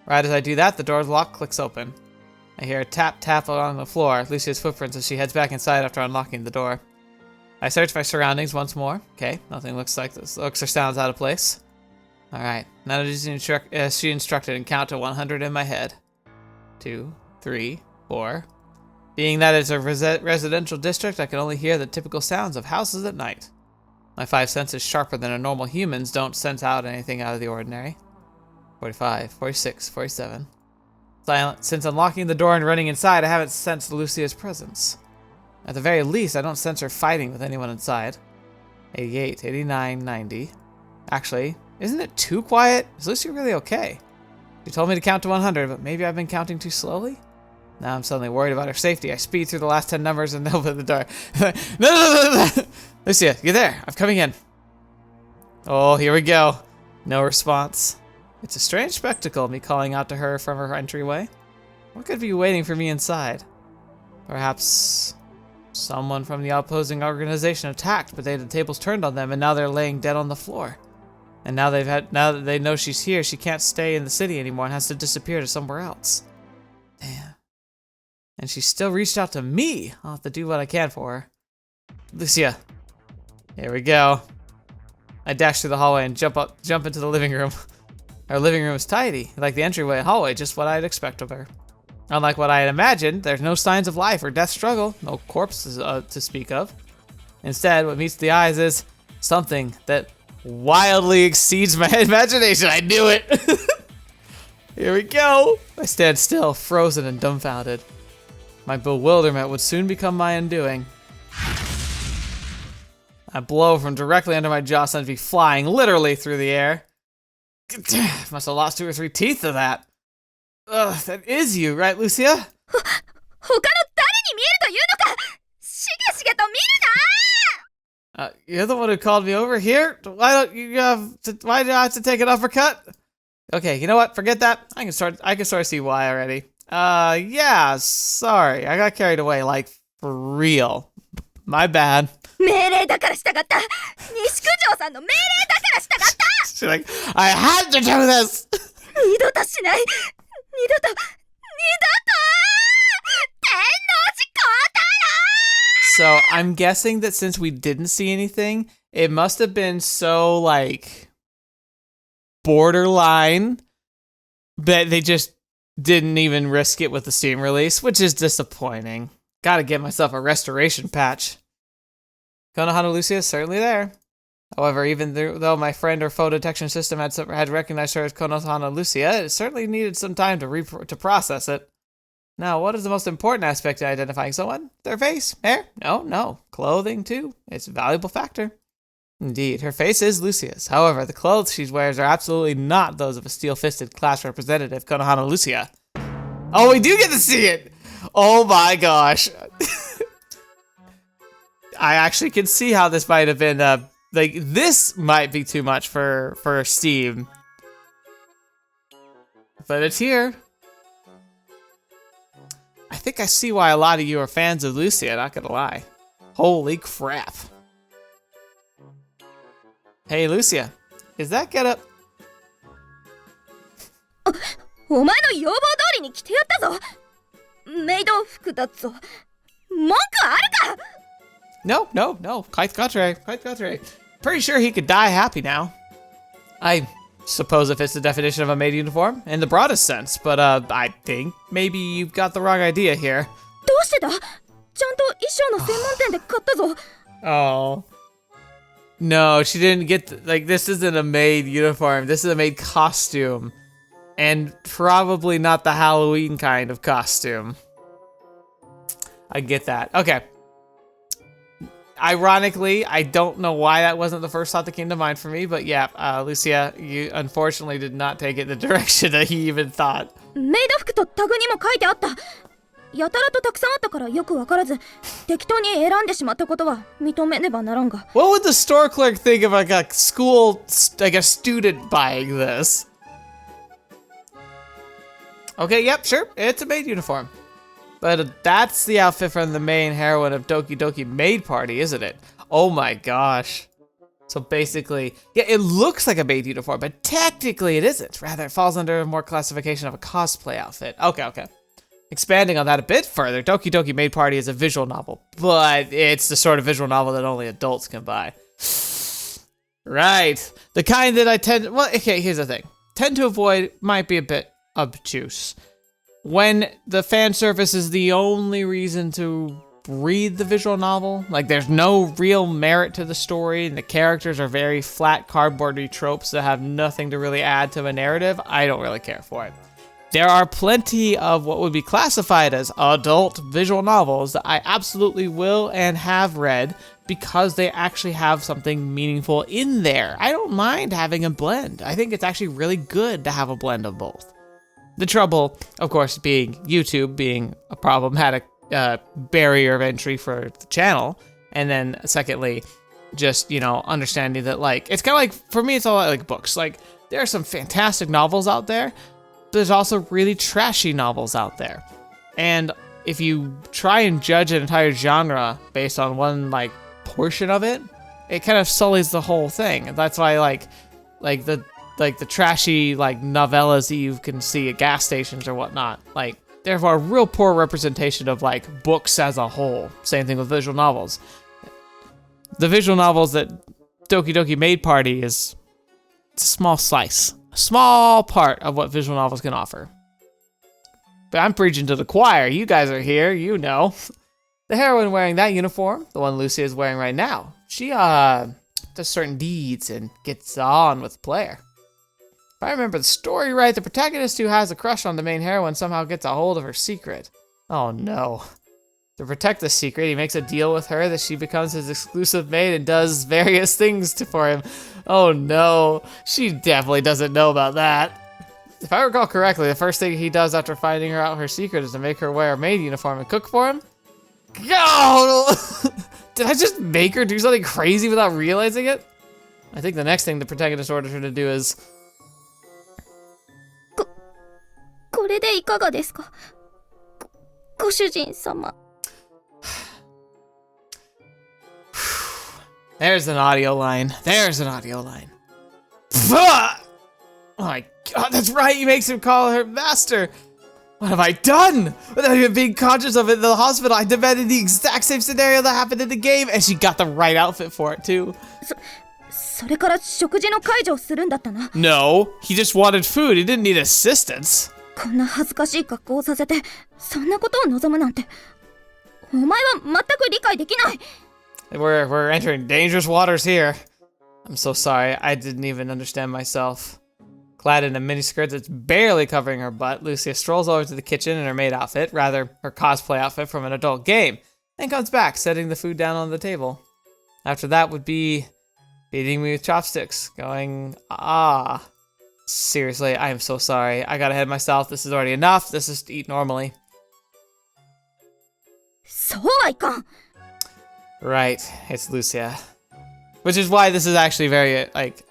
Right as I do that, the door's lock clicks open. I hear a tap along the floor, Lucia's footprints as she heads back inside after unlocking the door. I search my surroundings once more. Okay, nothing looks or sounds out of place. Alright, now as she instructed and count to 100 in my head. 2, 3, 4. Being that it's a residential district, I can only hear the typical sounds of houses at night. My 5 senses sharper than a normal human's don't sense out anything out of the ordinary. 45, 46, 47. Silent. Since unlocking the door and running inside, I haven't sensed Lucia's presence. At the very least, I don't sense her fighting with anyone inside. 88, 89, 90. Actually, isn't it too quiet? Is Lucia really okay? She told me to count to 100, but maybe I've been counting too slowly? Now I'm suddenly worried about her safety. I speed through the last 10 numbers and open the door. No! Lucia, you're there. I'm coming in. Oh, here we go. No response. It's a strange spectacle, me calling out to her from her entryway. What could be waiting for me inside? Perhaps someone from the opposing organization attacked, but the tables turned on them, and now they're laying dead on the floor. And now that they know she's here, she can't stay in the city anymore and has to disappear to somewhere else. Damn. And she still reached out to me. I'll have to do what I can for her. Lucia. Here we go. I dash through the hallway and jump into the living room. Her living room is tidy, like the entryway and hallway, just what I'd expect of her. Unlike what I had imagined, there's no signs of life or death struggle, no corpses to speak of. Instead, what meets the eyes is something that wildly exceeds my imagination. I knew it! Here we go! I stand still, frozen and dumbfounded. My bewilderment would soon become my undoing. A blow from directly under my jaw sends me flying literally through the air. Must have lost 2 or 3 teeth to that. Ugh, that is you, right, Lucia? 他の誰に見えるというのかしげしげと見るな You're the one who called me over here? Why do I have to take an uppercut? Okay, you know what? Forget that. I can sort of see why already. Yeah, sorry. I got carried away, like, for real. My bad. 命令だから従った西九条さんの命令だから従った She's like, I had to do this! 二度としない二度と天王寺小太郎 So, I'm guessing that since we didn't see anything, it must have been so, like, borderline that they just didn't even risk it with the Steam release, which is disappointing. Gotta get myself a restoration patch. Konohana Lucia is certainly there. However, even though my friend or foe detection system had recognized her as Konohana Lucia, it certainly needed some time to process it. Now, what is the most important aspect in identifying someone? Their face? Hair? No. Clothing, too. It's a valuable factor. Indeed, her face is Lucia's. However, the clothes she wears are absolutely not those of a steel-fisted class representative, Konohana Lucia. Oh, we do get to see it! Oh my gosh. I actually can see how this might have been, like, this might be too much for Steam. But it's here. I think I see why a lot of you are fans of Lucia, not gonna lie. Holy crap. Hey, Lucia, is that getup? お前の要望通りに着てやったぞメイド服だぞ文句あるか No. Quite contrary. Pretty sure he could die happy now. I suppose if it's the definition of a maid uniform, in the broadest sense, but I think maybe you've got the wrong idea here. どうしてだちゃんと衣装の専門店で買ったぞ Oh. No, she didn't get, like, this isn't a maid uniform. This is a maid costume. And probably not the Halloween kind of costume. I get that. Okay. Ironically, I don't know why that wasn't the first thought that came to mind for me, but yeah, Lucia, you unfortunately did not take it the direction that he even thought. メイド服とタグにも書いてあったやたらとたくさんあったからよくわからず適当に選んでしまったことは認めねばならんが What would the store clerk think of like a school, like a student buying this? Okay, yep, sure, it's a maid uniform. But that's the outfit from the main heroine of Doki Doki Maid Party, isn't it? Oh my gosh. So basically, yeah, it looks like a maid uniform, but technically it isn't. Rather, it falls under a more classification of a cosplay outfit. Okay. Expanding on that a bit further, Doki Doki Maid Party is a visual novel, but it's the sort of visual novel that only adults can buy. Right. The kind that I here's the thing. Tend to avoid might be a bit obtuse. When the fan service is the only reason to read the visual novel, like there's no real merit to the story and the characters are very flat cardboardy tropes that have nothing to really add to a narrative, I don't really care for it. There are plenty of what would be classified as adult visual novels that I absolutely will and have read because they actually have something meaningful in there. I don't mind having a blend. I think it's actually really good to have a blend of both. The trouble, of course, being YouTube being a problematic barrier of entry for the channel, and then secondly, just, you know, understanding that, like, it's kind of like, for me, it's all like books. Like, there are some fantastic novels out there, but there's also really trashy novels out there. And if you try and judge an entire genre based on one, like, portion of it, it kind of sullies the whole thing. That's why, like the trashy, like, novellas that you can see at gas stations or whatnot, like, they're a real poor representation of, like, books as a whole. Same thing with visual novels. The visual novels that Doki Doki Maid Party is, it's a small slice a small part of what visual novels can offer. But I'm preaching to the choir. You guys are here, you know. The heroine wearing that uniform, the one Lucia is wearing right now, she does certain deeds and gets on with the player. If I remember the story right, the protagonist who has a crush on the main heroine somehow gets a hold of her secret. Oh no. To protect the secret, he makes a deal with her that she becomes his exclusive maid and does various things for him. Oh no, she definitely doesn't know about that. If I recall correctly, the first thing he does after finding her out her secret is to make her wear a maid uniform and cook for him. Oh, did I just make her do something crazy without realizing it? I think the next thing the protagonist orders her to do is... これでいかがですか？ご主人様。There's an audio line. There's an audio line. Oh my god, that's right, he makes him call her master. What have I done? Without even being conscious of it in the hospital, I demanded the exact same scenario that happened in the game, and she got the right outfit for it too. それから食事の介助をするんだったな。No, he just wanted food. He didn't need assistance. こんな恥ずかしい格好をさせて、そんなことを望むなんて。お前は全く理解できない。We're entering dangerous waters here. I'm so sorry, I didn't even understand myself. Clad in a miniskirt that's barely covering her butt, Lucia strolls over to the kitchen in her maid outfit, rather her cosplay outfit from an adult game, and comes back, setting the food down on the table. After that would be feeding me with chopsticks, going, ah. Seriously, I am so sorry. I got ahead of myself. This is already enough. Let's just eat normally. そうはいかん。 Right, it's Lucia. Which is why this is actually very, like,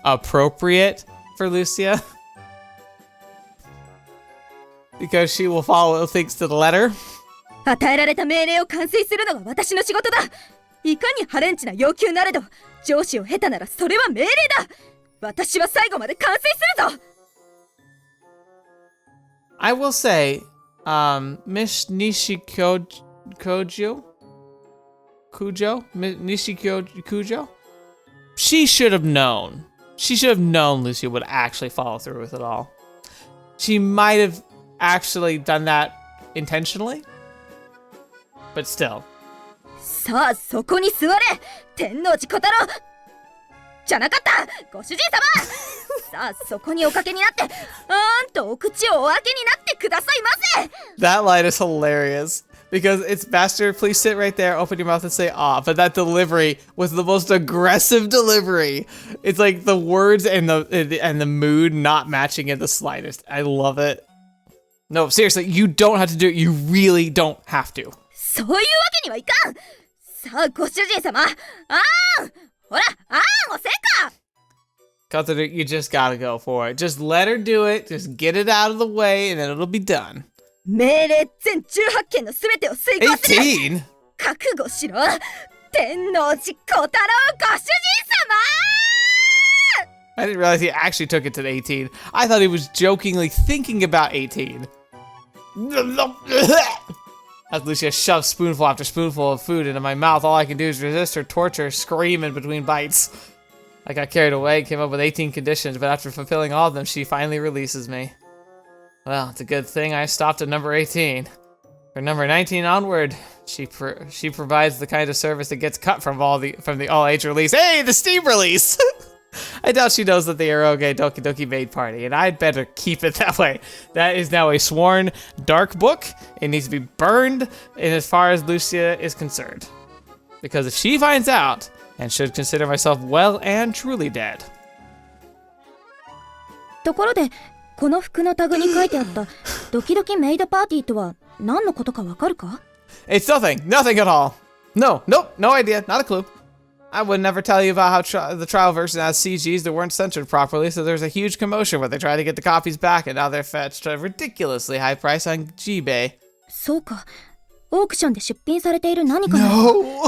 appropriate for Lucia. Because she will follow things to the letter. 与えられた命令を完遂するのが私の仕事だ。いかにハレンチな要求なれど、上司を経たならそれは命令だ。私は最後まで完遂するぞ。I will say, Miss Kujo? She should have known. She should have known Lucia would actually follow through with it all. She might have actually done that intentionally, but still. さあ、そこに座れ、天王寺小太郎。じゃなかった、ご主人様。さあ、そこにおかけになって、とお口をお開けになってくださいませ。That line is hilarious. Because it's master, please sit right there, open your mouth and say ah. But that delivery was the most aggressive delivery. It's like the words and the mood not matching in the slightest. I love it. No, seriously, you don't have to do it. You really don't have to. そういうわけにはいかん。さあ、ご主人様。ほら、おせんか。Kotarou, you just gotta go for it. Just let her do it. Just get it out of the way and then it'll be done. 命令全18件のすべてを遂行する。18? 覚悟しろ。天王寺小太郎ご主人様。 I didn't realize he actually took it to the 18. I thought he was jokingly thinking about 18. As Lucia shoves spoonful after spoonful of food into my mouth, all I can do is resist her torture, scream in between bites. I got carried away, came up with 18 conditions, but after fulfilling all of them, she finally releases me. Well, it's a good thing I stopped at number 18. From number 19 onward, she provides the kind of service that gets cut from the all-age release. Hey, the Steam release! I doubt she knows that the Eroge Doki Doki Maid Party, and I'd better keep it that way. That is now a sworn dark book. It needs to be burned in as far as Lucia is concerned. Because if she finds out, and should consider myself well and truly dead. ところで、この服のタグに書いてあったドキドキメイドパーティーとは何のことかわかるか？ It's nothing at all. No idea, not a clue. I would never tell you about how the trial version has CGs that weren't censored properly, so there's a huge commotion where they try to get the copies back, and now they're fetched a ridiculously high price on eBay. そうか、オークションで出品されている何か。No!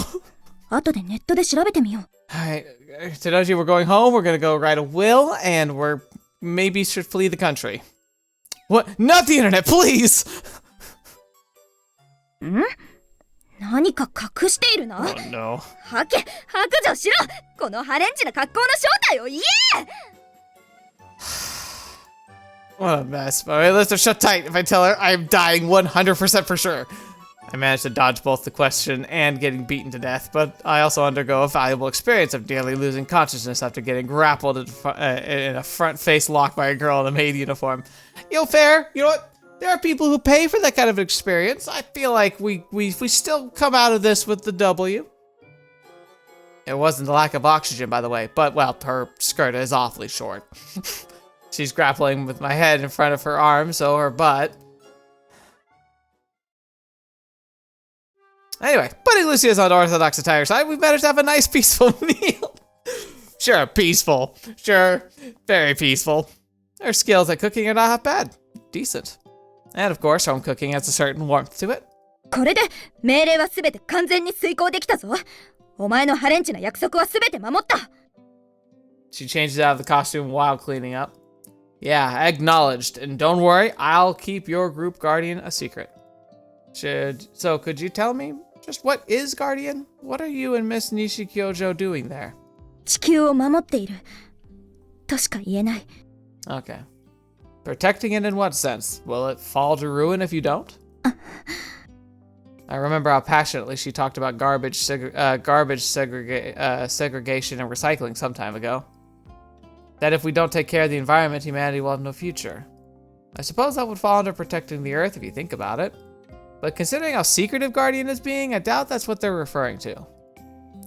後でネットで調べてみよう。Alright, Tennouji, we're going home, we're gonna go write a will, and we're maybe should flee the country. What? Not the internet, please! ん？何か隠しているな。Oh no. 白状しろ。このハレンチな格好の正体を言え。What a mess. My lips are shut tight if I tell her I'm dying 100% for sure. I managed to dodge both the question and getting beaten to death, but I also undergo a valuable experience of nearly losing consciousness after getting grappled in a front-face lock by a girl in a maid uniform. Fair. You know what? There are people who pay for that kind of experience. I feel like we still come out of this with the W. It wasn't the lack of oxygen, by the way, but, well, her skirt is awfully short. She's grappling with my head in front of her arm, so her butt. Anyway, putting Lucia's unorthodox attire aside, we've managed to have a nice, peaceful meal. Sure, peaceful. Sure, very peaceful. Her skills at cooking are not half bad. Decent. And of course, home cooking has a certain warmth to it. これで命令はすべて完全に遂行できたぞ。お前のハレンチな約束はすべて守った。 She changes out of the costume while cleaning up. Yeah, acknowledged. And don't worry, I'll keep your group guardian a secret. So could you tell me just what is Guardian? What are you and Miss Nishikyojo doing there? 地球を守っているとしか言えない。 Okay. Protecting it in what sense? Will it fall to ruin if you don't? I remember how passionately she talked about garbage segregation and recycling some time ago. That if we don't take care of the environment, humanity will have no future. I suppose that would fall under protecting the Earth if you think about it. But considering how secretive Guardian is being, I doubt that's what they're referring to.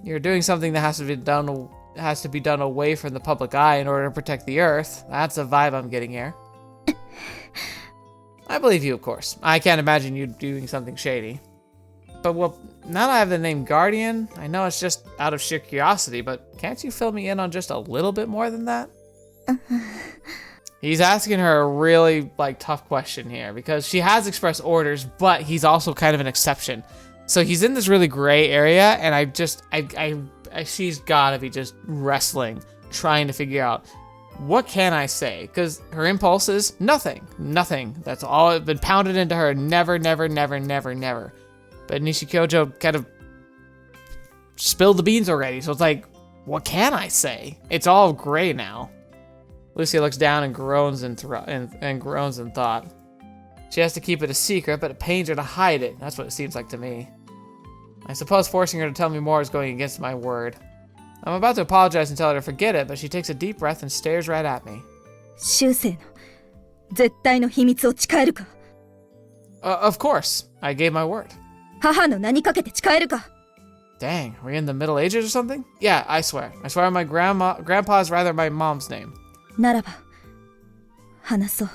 You're doing something that has to be done away from the public eye in order to protect the Earth. That's the vibe I'm getting here. I believe you, of course. I can't imagine you doing something shady. But well, now that I have the name Guardian, I know it's just out of sheer curiosity, but can't you fill me in on just a little bit more than that? He's asking her a really, tough question here, because she has expressed orders, but he's also kind of an exception. So he's in this really gray area, and she's gotta be just wrestling, trying to figure out, what can I say? Because her impulse is nothing. That's all it's been pounded into her, never. But Nishikyojo kind of spilled the beans already, so it's like, what can I say? It's all gray now. Lucia looks down and groans in thought. She has to keep it a secret, but it pains her to hide it. That's what it seems like to me. I suppose forcing her to tell me more is going against my word. I'm about to apologize and tell her to forget it, but she takes a deep breath and stares right at me. 修正の絶対の秘密を誓えるか? Of course. I gave my word. 母の名にかけて誓えるか? Dang, are we in the Middle Ages or something? Yeah, I swear. I swear on my grandpa is rather my mom's name. ならば話そう。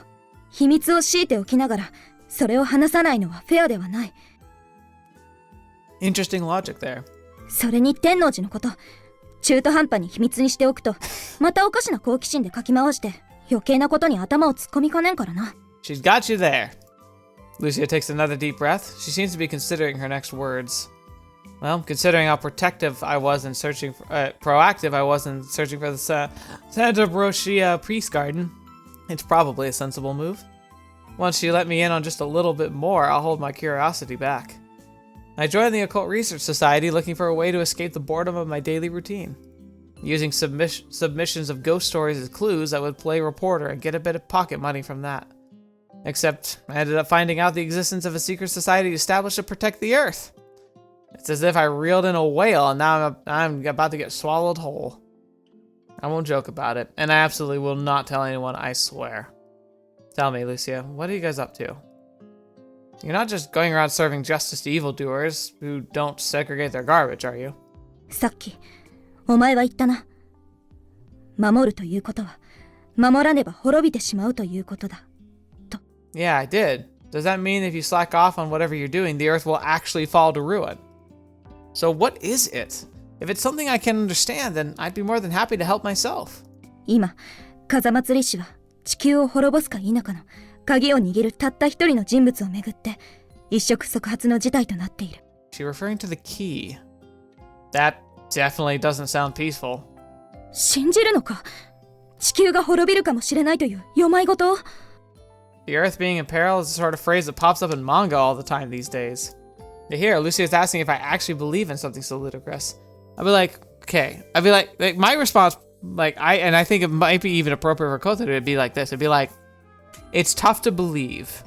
秘密を強いておきながらそれを話さないのはフェアではない。 Interesting logic there. それに天王寺のこと中途半端に秘密にしておくとまたおかしな好奇心でかき回して余計なことに頭を突っ込みかねんからな。 She's got you there. Lucia takes another deep breath. She seems to be considering her next words. Well, considering how proactive I was in searching for the Santa Brochia priest garden, it's probably a sensible move. Once she let me in on just a little bit more, I'll hold my curiosity back. I joined the Occult Research Society looking for a way to escape the boredom of my daily routine. Using submissions of ghost stories as clues, I would play reporter and get a bit of pocket money from that. Except, I ended up finding out the existence of a secret society established to protect the Earth. It's as if I reeled in a whale and now I'm about to get swallowed whole. I won't joke about it, and I absolutely will not tell anyone, I swear. Tell me, Lucia, what are you guys up to? You're not just going around serving justice to evildoers who don't segregate their garbage, are you? さっきお前は言ったな。守るということは守らねば滅びてしまうということだ。と。 Yeah, I did. Does that mean if you slack off on whatever you're doing, the Earth will actually fall to ruin? So what is it? If it's something I can understand, then I'd be more than happy to help myself. 今、風祭り氏は地球を滅ぼすか否かの鍵を握るたった一人の人物をめぐって一触即発の事態となっている。 She's referring to the key. That definitely doesn't sound peaceful. 信じるのか？地球が滅びるかもしれないという世まいごと？ The Earth being in peril is the sort of phrase that pops up in manga all the time these days. Here, Lucia's asking if I actually believe in something so ludicrous. I'd be like, okay. I'd be like my response, I think it might be even appropriate for Kotarou, it'd be like this. It'd be like, It's tough to believe,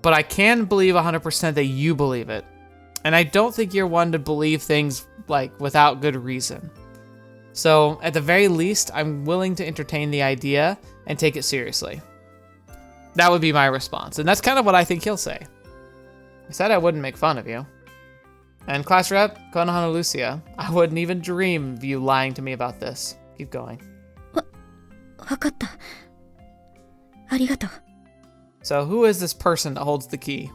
but I can believe 100% that you believe it. And I don't think you're one to believe things like without good reason. So at the very least, I'm willing to entertain the idea and take it seriously. That would be my response. And that's kind of what I think he'll say. I said I wouldn't make fun of you. And class rep, Konohana Lucia, I wouldn't even dream of you lying to me about this. Keep going. わかった。ありがとう。 So who is this person that holds the key?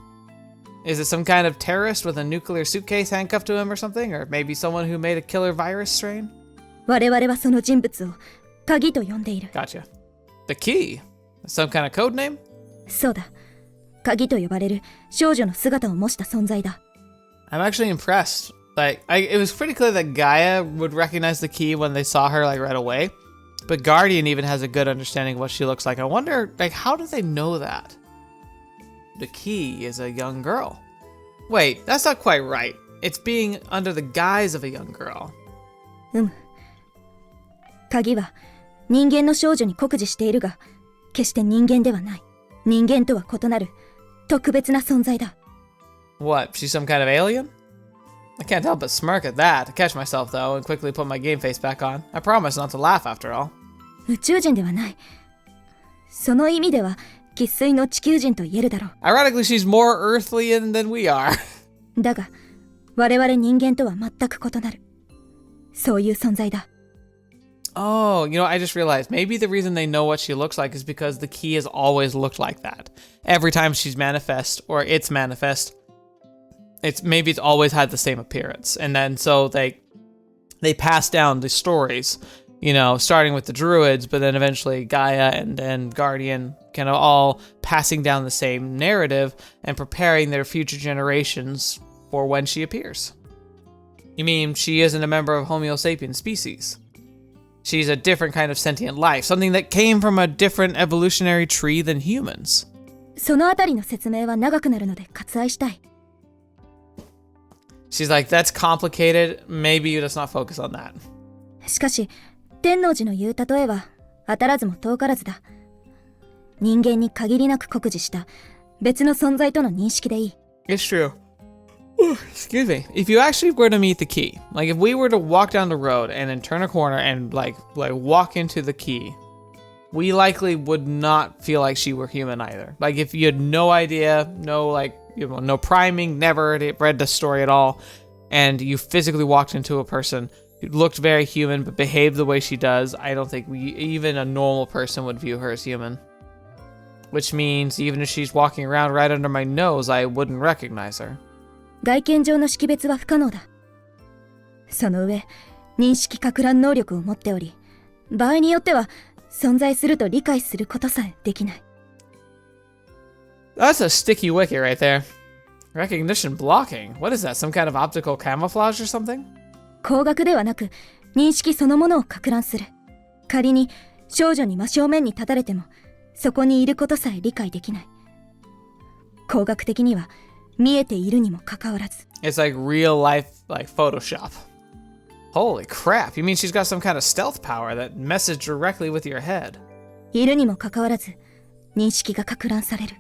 Is it some kind of terrorist with a nuclear suitcase handcuffed to him or something? Or maybe someone who made a killer virus strain? 我々はその人物を鍵と呼んでいる。 Gotcha. The key? Some kind of code name? そうだ。鍵と呼ばれる少女の姿を模した存在だ。 I'm actually impressed. Like, it was pretty clear that Gaia would recognize the key when they saw her, like, right away. But Guardian even has a good understanding of what she looks like. I wonder, like, how do they know that? The key is a young girl. Wait, that's not quite right. It's being under the guise of a young girl. 鍵は人間の少女に酷似しているが、決して人間ではない。人間とは異なる特別な存在だ。 What, she's some kind of alien? I can't help but smirk at that, to catch myself though, and quickly put my game face back on. I promise not to laugh after all. 宇宙人ではない。その意味では生粋の地球人と言えるだろう。 Ironically, she's more earthly than we are. だが、我々人間とは全く異なる。そういう存在だ。 Oh, you know, I just realized maybe the reason they know what she looks like is because the key has always looked like that. Every time she's manifest, or it's manifest, it's always had the same appearance. And then so they pass down the stories, you know, starting with the druids, but then eventually Gaia and then Guardian kind of all passing down the same narrative and preparing their future generations for when she appears. You mean she isn't a member of Homo sapiens species? She's a different kind of sentient life, something that came from a different evolutionary tree than humans. そのあたりの説明は長くなるので割愛したい。 She's like, that's complicated. Maybe you just not focus on that. しかし、天王寺の言う例えは当たらずも遠からずだ。人間に限りなく酷似した別の存在との認識でいい。 It's true. Excuse me. If you actually were to meet the key, like if we were to walk down the road and then turn a corner and like walk into the key, we likely would not feel like she were human either. Like if you had no idea, no priming, never read the story at all, and you physically walked into a person who looked very human but behaved the way she does, I don't think even a normal person would view her as human. Which means even if she's walking around right under my nose, I wouldn't recognize her. 外見上の識別は不可能だ。その上、認識撹乱能力を持っており、場合によっては存在すると理解することさえできない。 That's a sticky wicket right there. Recognition blocking. What is that? Some kind of optical camouflage or something? 光学ではなく、認識そのものを撹乱する。仮に少女に真正面に立たれても、そこにいることさえ理解できない。光学的には見えているにもかかわらず。 It's like real life, like Photoshop. Holy crap. You mean she's got some kind of stealth power that messes directly with your head? いるにもかかわらず、認識が撹乱される。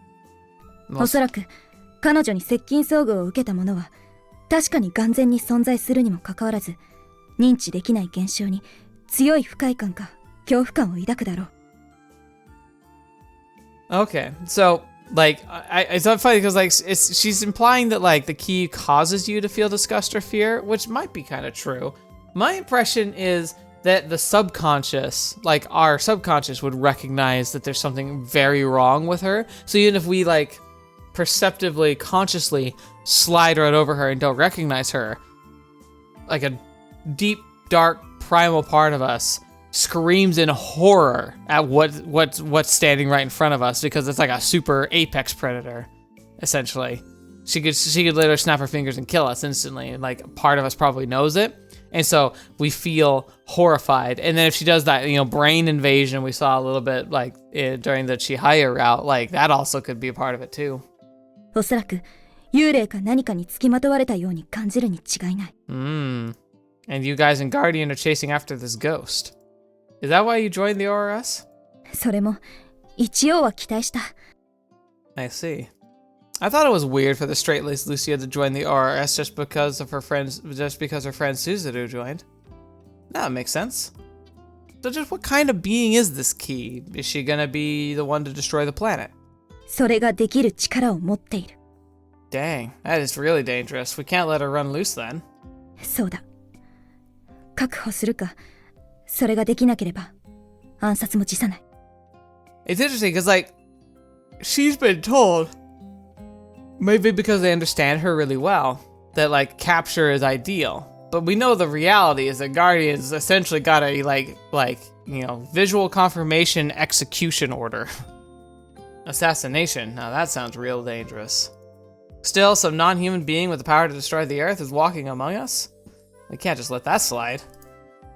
おそらく、彼女に接近遭遇を受けた者は、確かに眼前に存在するにもかかわらず、認知できない現象に強い不快感か恐怖感を抱くだろう。 Okay, so like it's not funny because like she's implying that like the key causes you to feel disgust or fear, which might be kind of true. My impression is that the subconscious, like our subconscious, would recognize that there's something very wrong with her. So even if we like perceptively, consciously slide right over her and don't recognize her, like a deep, dark, primal part of us screams in horror at what's standing right in front of us because it's like a super apex predator, essentially. She could literally snap her fingers and kill us instantly, and like part of us probably knows it, and so we feel horrified. And then if she does that, you know, brain invasion we saw a little bit like during the Chihaya route, like that also could be a part of it too. おそらく幽霊か何かにつきまとわれたように感じるに違いない。And you guys in Guardian are chasing after this ghost. Is that why you joined the ORS? それも一応は期待した。 I see. I thought it was weird for the straight-laced Lucia to join the RRS just because her friend Suzaru joined. That makes sense. So just what kind of being is this key? Is she gonna be the one to destroy the planet? それができる力を持っている。 Dang, that is really dangerous. We can't let her run loose then. そうだ。確保するか、それができなければ暗殺も辞さない。 It's interesting because, like, she's been told, maybe because they understand her really well, that, like, capture is ideal. But we know the reality is that Guardians essentially got a, visual confirmation execution order. Assassination. Now that sounds real dangerous. Still, some non-human being with the power to destroy the Earth is walking among us? We can't just let that slide.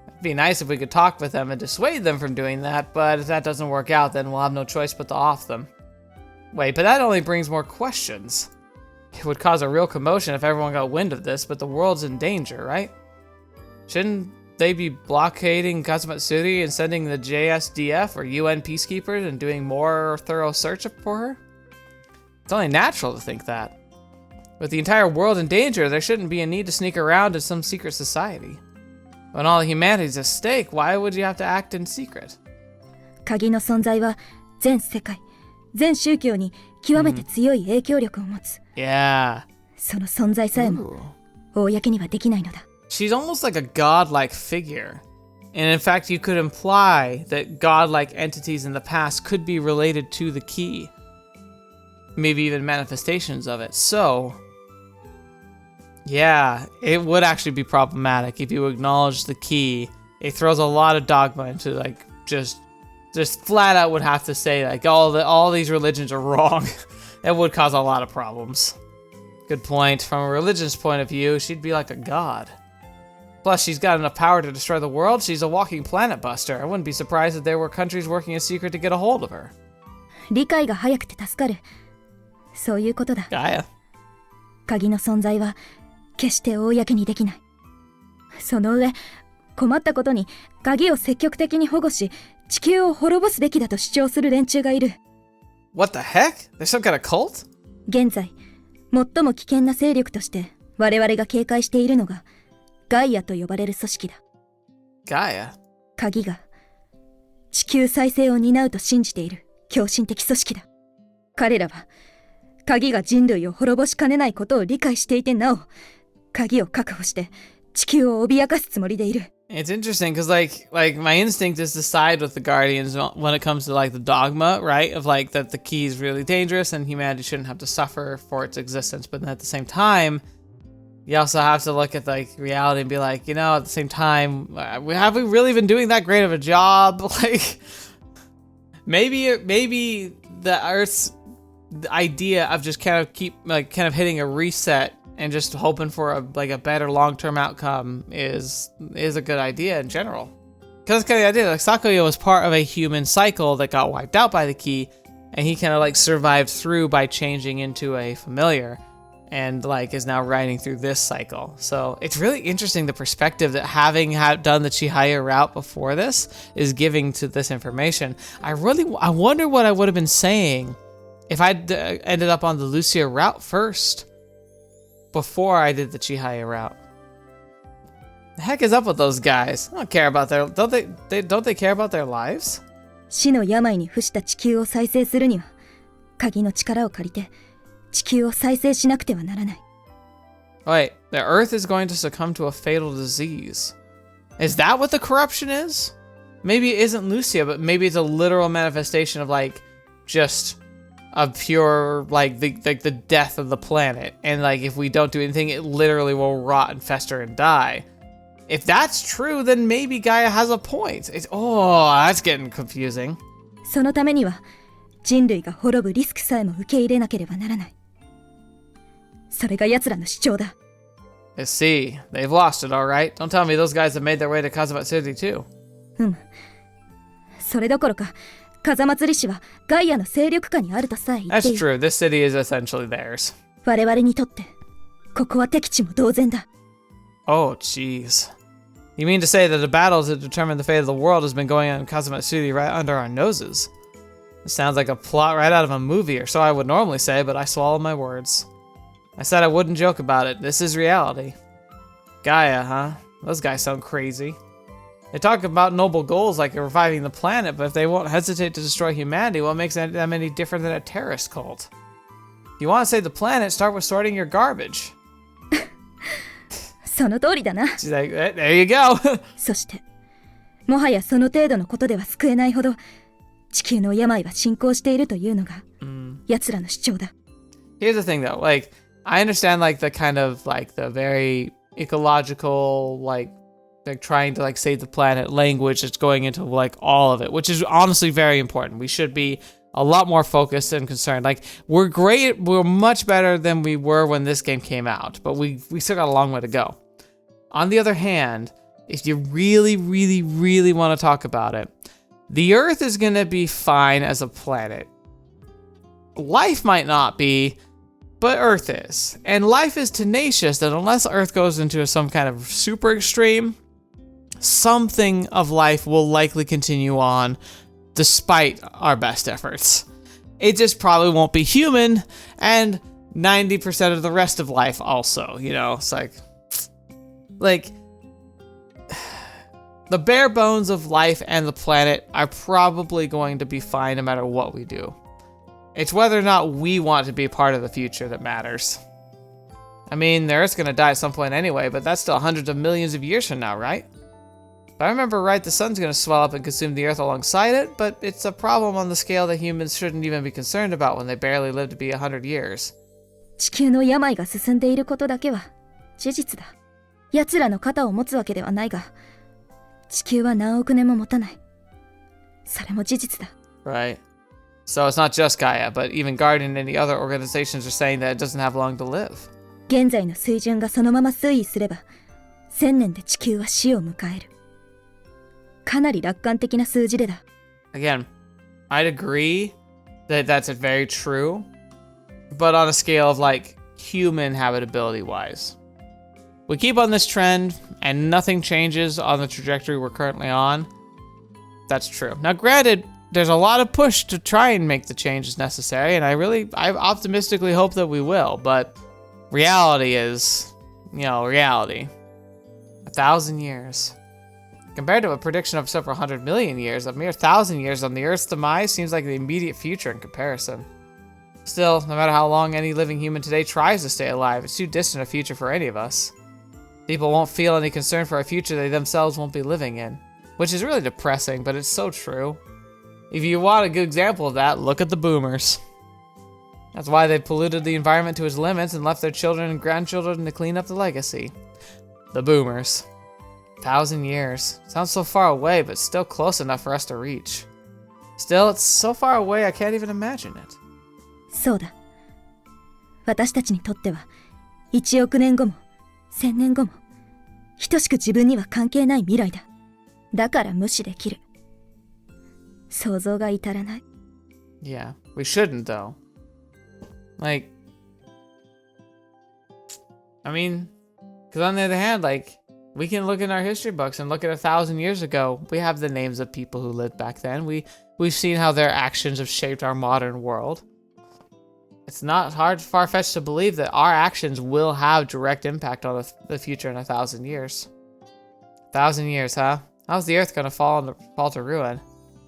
It'd be nice if we could talk with them and dissuade them from doing that, but if that doesn't work out, then we'll have no choice but to off them. Wait, but that only brings more questions. It would cause a real commotion if everyone got wind of this, but the world's in danger, right? Shouldn't they be blockading Kazamatsuri and sending the JSDF or UN peacekeepers and doing more thorough search for her? It's only natural to think that. With the entire world in danger, there shouldn't be a need to sneak around in some secret society. When all humanity's at stake, why would you have to act in secret? 鍵の存在は全世界、全宗教に極めて強い影響力を持つ。Yeah. その存在さえも公にはできないのだ。She's almost like a godlike figure. And in fact, you could imply that godlike entities in the past could be related to the key. Maybe even manifestations of it. So, yeah, it would actually be problematic if you acknowledge the key. It throws a lot of dogma into, like, just flat out would have to say, like, all these religions are wrong. It would cause a lot of problems. Good point. From a religion's point of view, she'd be like a god. Plus, she's got enough power to destroy the world. She's a walking planet buster. I wouldn't be surprised if there were countries working in secret to get a hold of her. 理解が早くて助かる。そういうことだ。Gaia. 鍵の存在は決して公にできない。その上、困ったことに鍵を積極的に保護し、地球を滅ぼすべきだと主張する連中がいる。What the heck? There's some kind of cult? 現在、最も危険な勢力として我々が警戒しているのがガイアと呼ばれる組織だ。Gaia? 鍵が地球再生を担うと信じている狂信的組織だ。彼らは鍵が人類を滅ぼしかねないことを理解していてなお、鍵を確保して地球を脅かすつもりでいる。It's interesting because like my instinct is to side with the Guardians when it comes to like the dogma, right? Of like that the key is really dangerous and humanity shouldn't have to suffer for its existence. But then at the same time, you also have to look at like reality and be like, you know, at the same time, have we really been doing that great of a job? Like maybe the Earth's idea of just kind of hitting a reset and just hoping for a better long-term outcome is a good idea in general. Because it's kind of the idea, like Sakuya was part of a human cycle that got wiped out by the key, and he kind of like survived through by changing into a familiar, and like is now riding through this cycle. So it's really interesting the perspective that having done the Chihaya route before this is giving to this information. I wonder what I would have been saying if I'd ended up on the Lucia route first. Before I did the Chihaya route. The heck is up with those guys? I don't care about don't they care about their lives? 死の病に伏した地球を再生するには、鍵の力を借りて地球を再生しなくてはならない。Wait, the Earth is going to succumb to a fatal disease. Is that what the corruption is? Maybe it isn't Lucia, but maybe it's a literal manifestation of like just a pure like the death of the planet, and like if we don't do anything, it literally will rot and fester and die. If that's true, then maybe Gaia has a point. That's getting confusing. そのためには人類が滅ぶリスクさえも受け入れなければならない。それが奴らの主張だ。I see. They've lost it, all right. Don't tell me those guys have made their way to Kazamatsuri too. それどころか。風祭市はガイアの勢力下にあるとさえ言っている。That's true. This city is essentially theirs. 我々にとってここは敵地も同然だ。Oh, jeez. You mean to say that the battle to determine the fate of the world has been going on in Kazamatsuri right under our noses? It sounds like a plot right out of a movie, or so I would normally say, but I swallowed my words. I said I wouldn't joke about it. This is reality. Gaia, huh? Those guys sound crazy. They talk about noble goals like reviving the planet, but if they won't hesitate to destroy humanity, what makes them any different than a terrorist cult? If you want to save the planet, start with sorting your garbage. その通りだな。 She's like, there you go. そして、もはやその程度のことでは救えないほど、地球の病は進行しているというのが、奴らの主張だ。Here's the thing though, like, I understand like the kind of like the very ecological, like trying to like save the planet language that's going into like all of it, which is honestly very important. We should be a lot more focused and concerned. Like, we're great, we're much better than we were when this game came out, but we still got a long way to go. On the other hand, if you really, really, really want to talk about it, the Earth is going to be fine as a planet. Life might not be, but Earth is. And life is tenacious that unless Earth goes into some kind of super extreme, something of life will likely continue on despite our best efforts. It just probably won't be human, and 90% of the rest of life also, you know? It's like the bare bones of life and the planet are probably going to be fine no matter what we do. It's whether or not we want to be part of the future that matters. I mean, the Earth's gonna die at some point anyway, but that's still hundreds of millions of years from now, right? If I remember right, the sun's gonna swell up and consume the Earth alongside it, but it's a problem on the scale that humans shouldn't even be concerned about when they barely live to be 100 years. 地球の病が進んでいることだけは事実だ。奴らの肩を持つわけではないが、地球は何億年も持たない。それも事実だ。Right. So it's not just Gaia, but even Guardian and the other organizations are saying that it doesn't have long to live. 現在の水準がそのまま推移すれば、1000年で地球は死を迎える。かなり楽観的な数字でだ。Again, I'd agree that that's very true, but on a scale of like human habitability wise. We keep on this trend and nothing changes on the trajectory we're currently on. That's true. Now granted, there's a lot of push to try and make the changes necessary, and I optimistically hope that we will, but reality is, you know, reality. 1,000 years. Compared to a prediction of several 100 million years, a mere 1,000 years on the Earth's demise seems like the immediate future in comparison. Still, no matter how long any living human today tries to stay alive, it's too distant a future for any of us. People won't feel any concern for a future they themselves won't be living in, which is really depressing, but it's so true. If you want a good example of that, look at the boomers. That's why they've polluted the environment to its limits and left their children and grandchildren to clean up the legacy. The boomers. 1,000 years. Sounds so far away, but still close enough for us to reach. Still, it's so far away I can't even imagine it. そうだ。私たちにとっては、1億年後も、1000年後も、等しく自分には関係ない未来だ。だから無視できる。想像が至らない。Yeah, we shouldn't though. Like, I mean, because on the other hand, like, we can look in our history books and look at 1,000 years ago. We have the names of people who lived back then. We've seen how their actions have shaped our modern world. It's not far-fetched to believe that our actions will have direct impact on the future in 1,000 years. 1,000 years, huh? How's the Earth gonna fall to ruin?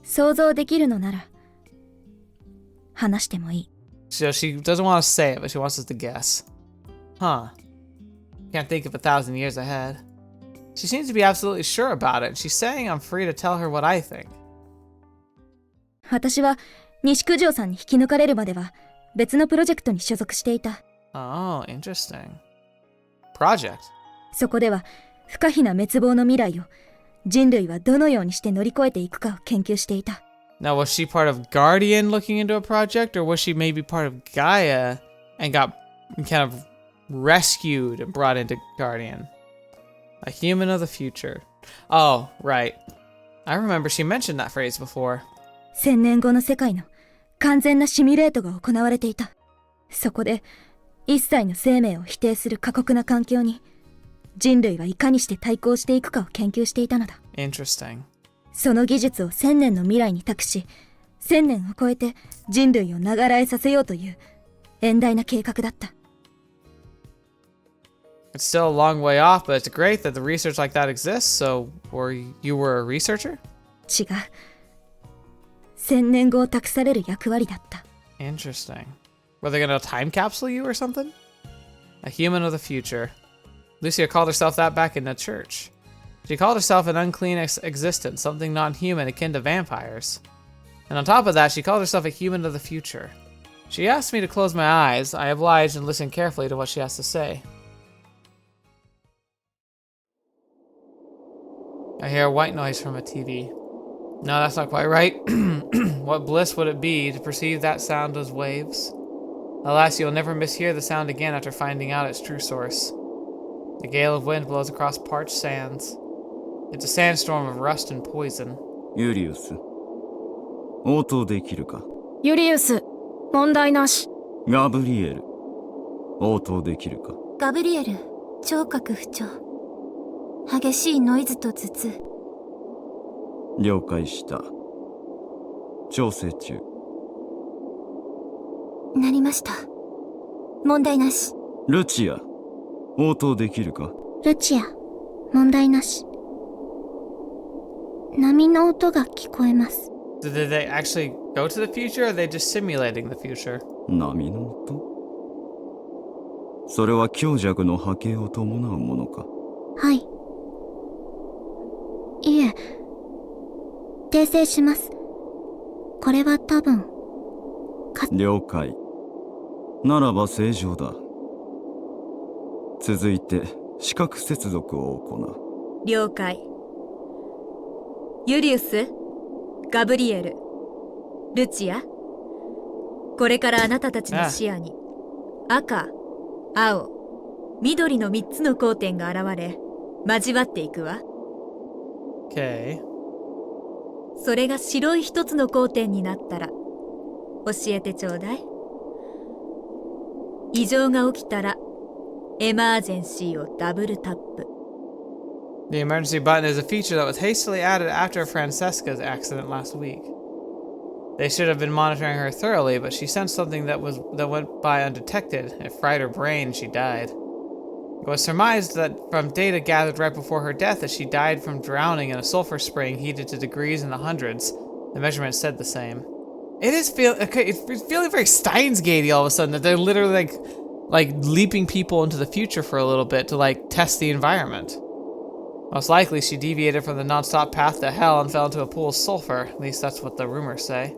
想像できるのなら、話してもいい。So she doesn't want to say it, but she wants us to guess. Huh. Can't think of 1,000 years ahead. She seems to be absolutely sure about it, and she's saying I'm free to tell her what I think. 私は西九条さんに引き抜かれるまでは別のプロジェクトに所属していた。Oh, interesting. Project. そこでは不可避な滅亡の未来を人類はどのようにして乗り越えていくかを研究していた。Now, was she part of Guardian looking into a project, or was she maybe part of Gaia and got kind of rescued and brought into Guardian? A human of the future. Oh, right. I remember she mentioned that phrase before. 1000年後の世界の完全なシミュレートが行われていた。そこで一切の生命を否定する過酷な環境に人類はいかにして対抗していくかを研究していたのだ。Interesting. その技術を1000年の未来に託し、1000年を超えて人類を長らえさせようという遠大な計画だった。It's still a long way off, but it's great that the research like that exists. So, you were a researcher? 違う。1000年後を託される役割だった。Interesting. Were they gonna time capsule you or something? A human of the future. Lucia called herself that back in the church. She called herself an unclean existence, something non-human akin to vampires. And on top of that, she called herself a human of the future. She asked me to close my eyes. I obliged and listened carefully to what she has to say. I hear a white noise from a TV. No, that's not quite right. What bliss would it be to perceive that sound as waves? Alas, you'll never mishear the sound again after finding out its true source. A gale of wind blows across parched sands. It's a sandstorm of rust and poison. ユリウス、応答できるか？ユリウス、問題なし。ガブリエル、応答できるか？ガブリエル、聴覚不調。激しいノイズと頭痛。了解した。調整中。なりました。問題なし。ルチア、応答できるか？ルチア、問題なし。波の音が聞こえます。Did they actually go to the future, or are they just simulating the future? 波の音？それは強弱の波形を伴うものか？はい。いえ、訂正します。これは多分。了解。ならば正常だ。続いて視覚接続を行う。了解。ユリウス、ガブリエル、ルチア、これからあなたたちの視野に赤、青、緑の3つの光点が現れ交わっていくわ。Okay. それが白い一つの光点になったら教えてちょうだい。異常が起きたらエマージェンシーをダブルタップ。The emergency button is a feature that was hastily added after Francesca's accident last week. They should have been monitoring her thoroughly, but she sensed something that went by undetected. It fried her brain and she died. It was surmised that from data gathered right before her death that she died from drowning in a sulfur spring heated to degrees in the hundreds. The measurement said the same. It's feeling very Steins Gate-y all of a sudden, that they're literally like leaping people into the future for a little bit to like test the environment. Most likely she deviated from the non-stop path to hell and fell into a pool of sulfur. At least that's what the rumors say.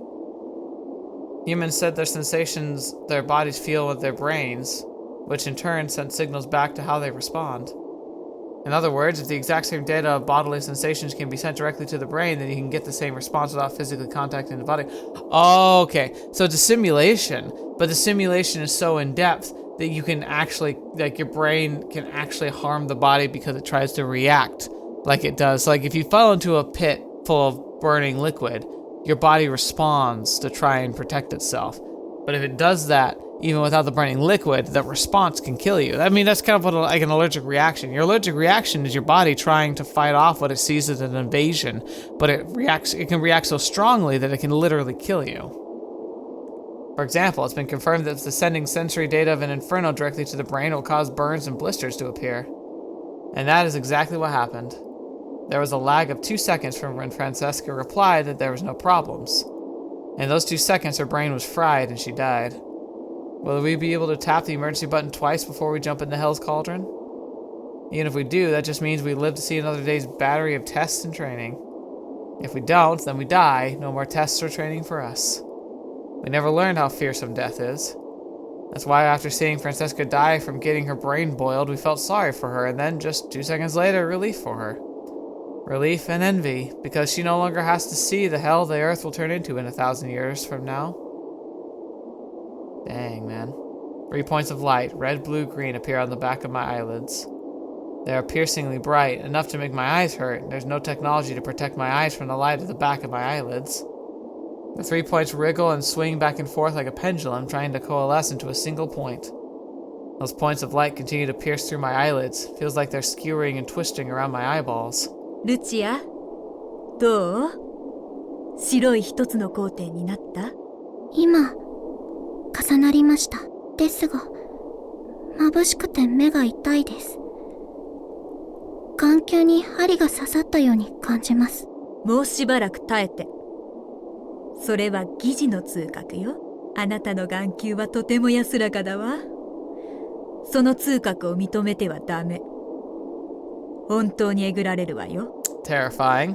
Humans said their sensations their bodies feel with their brains, which in turn sent signals back to how they respond. In other words, if the exact same data of bodily sensations can be sent directly to the brain, then you can get the same response without physically contacting the body. Oh, okay. So it's a simulation, but the simulation is so in-depth that you can actually, like, your brain can actually harm the body because it tries to react like it does. Like, if you fell into a pit full of burning liquid, your body responds to try and protect itself. But if it does that, even without the burning liquid, that response can kill you. I mean, that's kind of like an allergic reaction. Your allergic reaction is your body trying to fight off what it sees as an invasion, but it can react so strongly that it can literally kill you. For example, it's been confirmed that sending sensory data of an inferno directly to the brain will cause burns and blisters to appear. And that is exactly what happened. There was a lag of 2 seconds from when Francesca replied that there was no problems. In those 2 seconds, her brain was fried and she died. Will we be able to tap the emergency button twice before we jump into Hell's Cauldron? Even if we do, that just means we live to see another day's battery of tests and training. If we don't, then we die. No more tests or training for us. We never learned how fearsome death is. That's why after seeing Francesca die from getting her brain boiled, we felt sorry for her, and then just 2 seconds later, relief for her. Relief and envy, because she no longer has to see the hell the earth will turn into in 1,000 years from now. Dang, man. 3 points of light, red, blue, green, appear on the back of my eyelids. They are piercingly bright, enough to make my eyes hurt. There's no technology to protect my eyes from the light at the back of my eyelids. The 3 points wriggle and swing back and forth like a pendulum, trying to coalesce into a single point. Those points of light continue to pierce through my eyelids. Feels like they're skewering and twisting around my eyeballs. ルチア、どう？白い一つの交点になった？今、重なりました。ですが、眩しくて目が痛いです。眼球に針が刺さったように感じます。もうしばらく耐えて。それは疑似の痛覚よ。あなたの眼球はとても安らかだわ。その痛覚を認めてはダメ。本当にえぐられるわよ。Terrifying.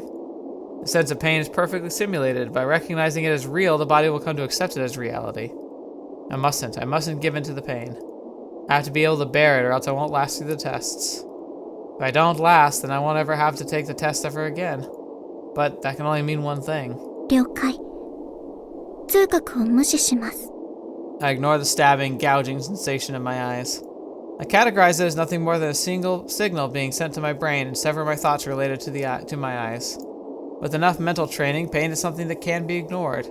The sense of pain is perfectly simulated. By recognizing it as real, the body will come to accept it as reality. I mustn't give in to the pain. I have to be able to bear it or else I won't last through the tests. If I don't last, then I won't ever have to take the test ever again. But that can only mean one thing. 了解。痛覚を無視します。I ignore the stabbing, gouging sensation in my eyes. I categorize it as nothing more than a single signal being sent to my brain and sever my thoughts related to my eyes. With enough mental training, pain is something that can be ignored.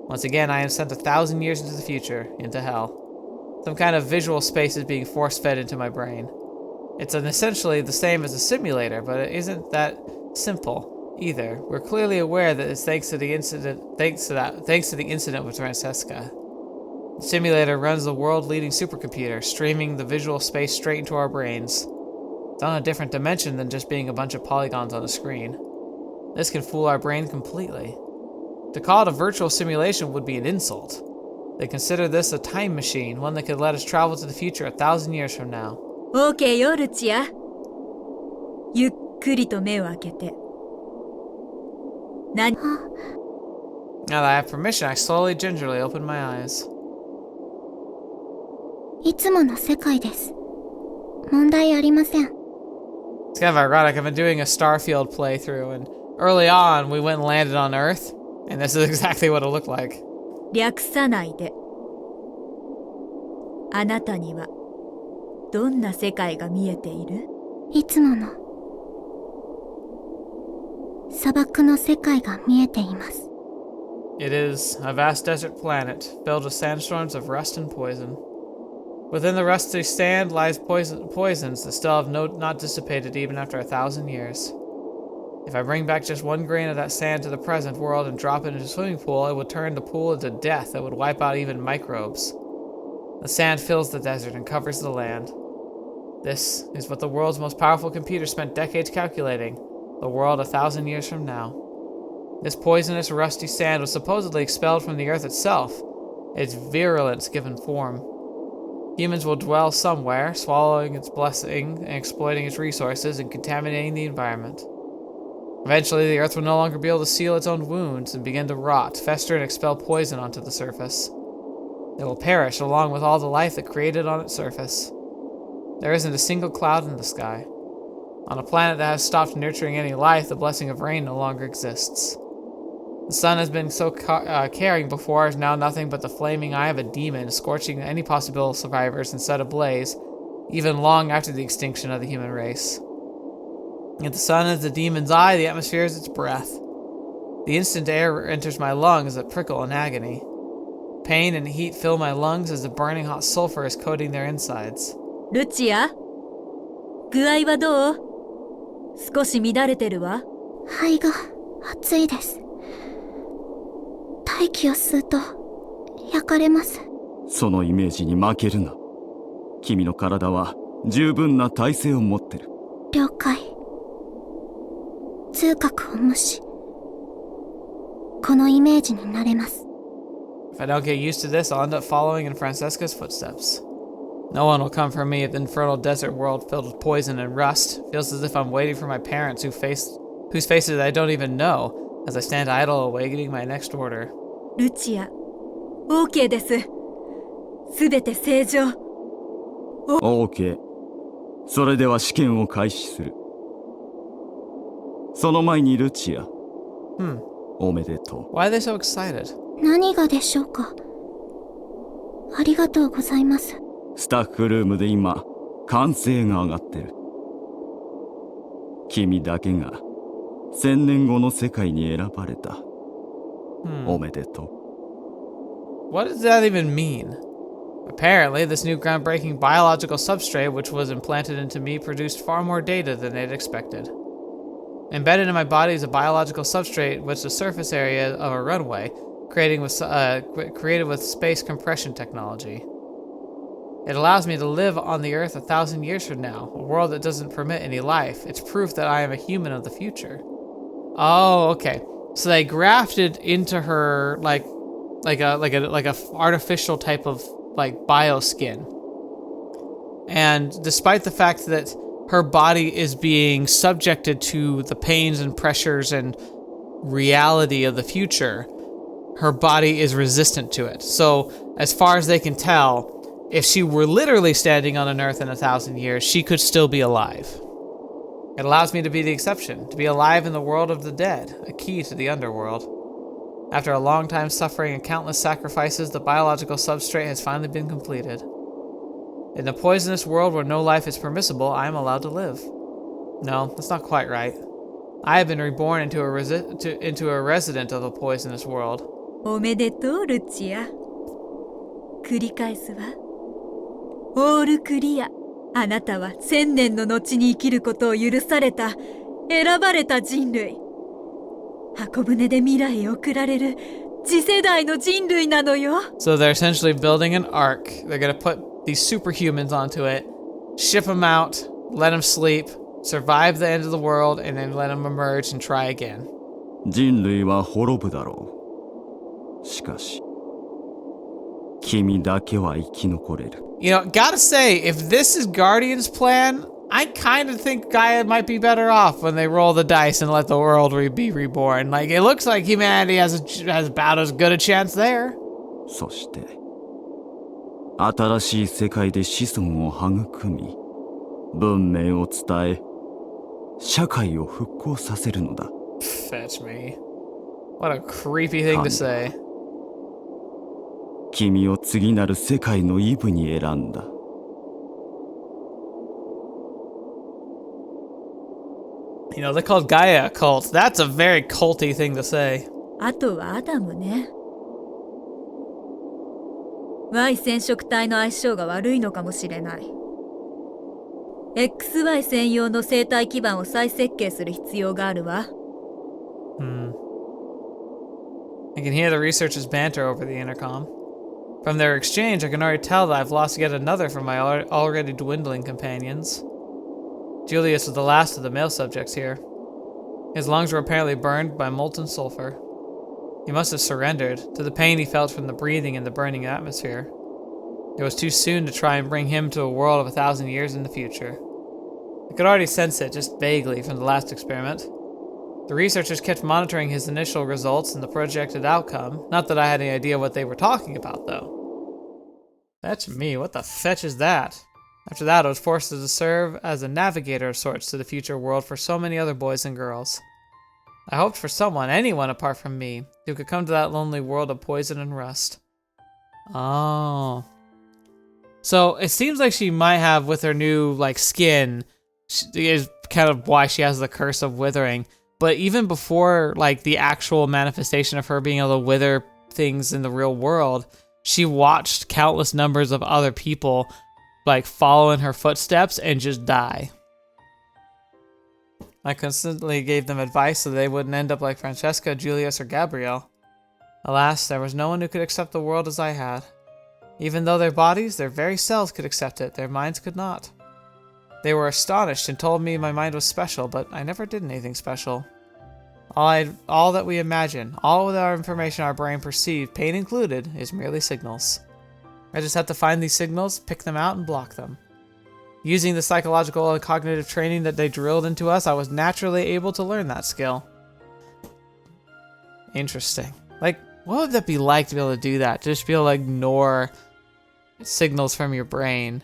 Once again, I am sent 1,000 years into the future, into hell. Some kind of visual space is being force-fed into my brain. It's essentially the same as a simulator, but it isn't that simple either. We're clearly aware that it's thanks to the incident with Francesca. The simulator runs the world-leading supercomputer, streaming the visual space straight into our brains. It's on a different dimension than just being a bunch of polygons on a screen. This can fool our brains completely. To call it a virtual simulation would be an insult. They consider this a time machine, one that could let us travel to the future 1,000 years from now. OK よ、ルチア。ゆっくりと目を開けて。Now that I have permission, I slowly, gingerly open my eyes. いつもの世界です。問題ありません。It's kind of ironic. I've been doing a Starfield playthrough, and early on, we went and landed on Earth, and this is exactly what it looked like. 略さないで。あなたにはどんな世界が見えている？いつもの砂漠の世界が見えています。It is a vast desert planet filled with sandstorms of rust and poison. Within the rusty sand lies poisons that still have not dissipated even after 1,000 years. If I bring back just one grain of that sand to the present world and drop it into a swimming pool, it would turn the pool into death that would wipe out even microbes. The sand fills the desert and covers the land. This is what the world's most powerful computer spent decades calculating, the world 1,000 years from now. This poisonous, rusty sand was supposedly expelled from the earth itself, its virulence given form. Humans will dwell somewhere, swallowing its blessing and exploiting its resources and contaminating the environment. Eventually, the earth will no longer be able to seal its own wounds and begin to rot, fester, and expel poison onto the surface. It will perish along with all the life that created on its surface. There isn't a single cloud in the sky. On a planet that has stopped nurturing any life, the blessing of rain no longer exists. The sun has been so caring before is now nothing but the flaming eye of a demon, scorching any possible survivors and set ablaze, even long after the extinction of the human race. If the sun is the demon's eye, the atmosphere is its breath. The instant air enters my lungs that prickle in agony. Pain and heat fill my lungs as the burning hot sulfur is coating their insides. ルチア、具合はどう？少し乱れてるわ。肺が熱いです。大気を吸うと焼かれます。そのイメージに負けるな。君の体は十分な耐性を持ってる。了解。痛覚を無視。このイメージになれます。If I don't get used to this, I'll end up following in Francesca's footsteps. No one will come for me at the infernal desert world filled with poison and rust. Feels as if I'm waiting for my parents whose faces I don't even know, as I stand idle awaiting my next order. ルチア、OK です。すべて正常。OK。それでは試験を開始する。その前にルチア。おめでとう。Why are they so excited? 何がでしょうか。ありがとうございます。スタッフルームで今、歓声が上がってる。君だけが1000年後の世界に選ばれた。おめでとう。What does that even mean? Apparently, this new groundbreaking biological substrate which was implanted into me produced far more data than they'd expected. Embedded in my body is a biological substrate, which is the surface area of a runway, created with space compression technology. It allows me to live on the Earth 1,000 years from now, a world that doesn't permit any life. It's proof that I am a human of the future. Oh, okay. So they grafted into her like a artificial type of like bioskin. And despite the fact that her body is being subjected to the pains and pressures and reality of the future, her body is resistant to it. So as far as they can tell, if she were literally standing on an Earth in 1,000 years, she could still be alive. It allows me to be the exception, to be alive in the world of the dead, a key to the underworld. After a long time suffering and countless sacrifices, the biological substrate has finally been completed. In a poisonous world where no life is permissible, I am allowed to live. No, that's not quite right. I have been reborn into a resident of the poisonous world. おめでとう、ルチア。繰り返すわ。オールクリア。あなたは1000年の後に生きることを許された、選ばれた人類。箱舟で未来へ送られる次世代の人類なのよ。So they're essentially building an ark. They're gonna put these superhumans onto it, ship them out, let them sleep, survive the end of the world, and then let them emerge and try again. 人類は滅ぶだろう。しかし、君だけは生き残れる。You know, gotta say, if this is Guardian's plan, I kind of think Gaia might be better off when they roll the dice and let the world be reborn. Like, it looks like humanity has about as good a chance there. そして、新しい世界で子孫を育み、文明を伝え、社会を復興させるのだ。Fetch me. What a creepy thing to say. 君を次なる世界のイブに選んだ。You know, they called Gaia a cult. That's a very culty thing to say. あとはアダムね。Y 染色体の相性が悪いのかもしれない。XY 専用の生態基盤を再設計する必要があるわ。I can hear the researchers banter over the intercom. From their exchange, I can already tell that I've lost yet another from my already dwindling companions. Julius was the last of the male subjects here. His lungs were apparently burned by molten sulfur. He must have surrendered to the pain he felt from the breathing in the burning atmosphere. It was too soon to try and bring him to a world of 1,000 years in the future. I could already sense it, just vaguely, from the last experiment. The researchers kept monitoring his initial results and the projected outcome. Not that I had any idea what they were talking about, though. Fetch me, what the fetch is that? After that, I was forced to serve as a navigator of sorts to the future world for so many other boys and girls. I hoped for someone, anyone apart from me, who could come to that lonely world of poison and rust. Oh. So, it seems like she might have, with her new, like, skin, is kind of why she has the curse of withering. But even before, like, the actual manifestation of her being able to wither things in the real world, she watched countless numbers of other people, like, follow in her footsteps and just die. I constantly gave them advice so they wouldn't end up like Francesca, Julius, or Gabrielle. Alas, there was no one who could accept the world as I had. Even though their bodies, their very cells could accept it, their minds could not. They were astonished and told me my mind was special, but I never did anything special. All that we imagine, all of our information our brain perceives, pain included, is merely signals. I just have to find these signals, pick them out, and block them. Using the psychological and cognitive training that they drilled into us, I was naturally able to learn that skill. Interesting. Like, what would that be like to be able to do that? To just be able to ignore signals from your brain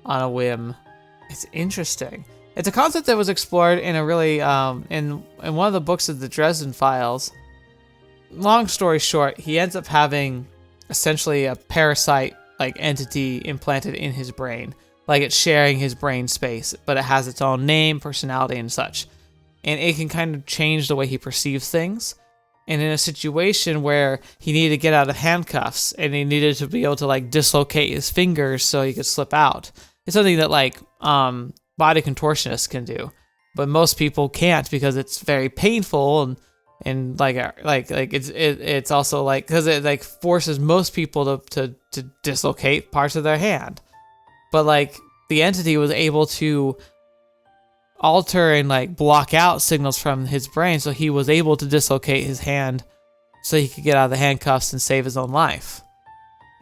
on a whim. It's interesting. It's a concept that was explored in a really, in one of the books of the Dresden Files. Long story short, he ends up having essentially a parasite like entity implanted in his brain. Like it's sharing his brain space, but it has its own name, personality, and such. And it can kind of change the way he perceives things. And in a situation where he needed to get out of handcuffs and he needed to be able to like dislocate his fingers so he could slip out, it's something that like body contortionists can do. but most people can't because it's very painful and like it's also like because it like forces most people to dislocate parts of their hand. But like the entity was able to alter and like block out signals from his brain, so he was able to dislocate his hand so he could get out of the handcuffs and save his own life.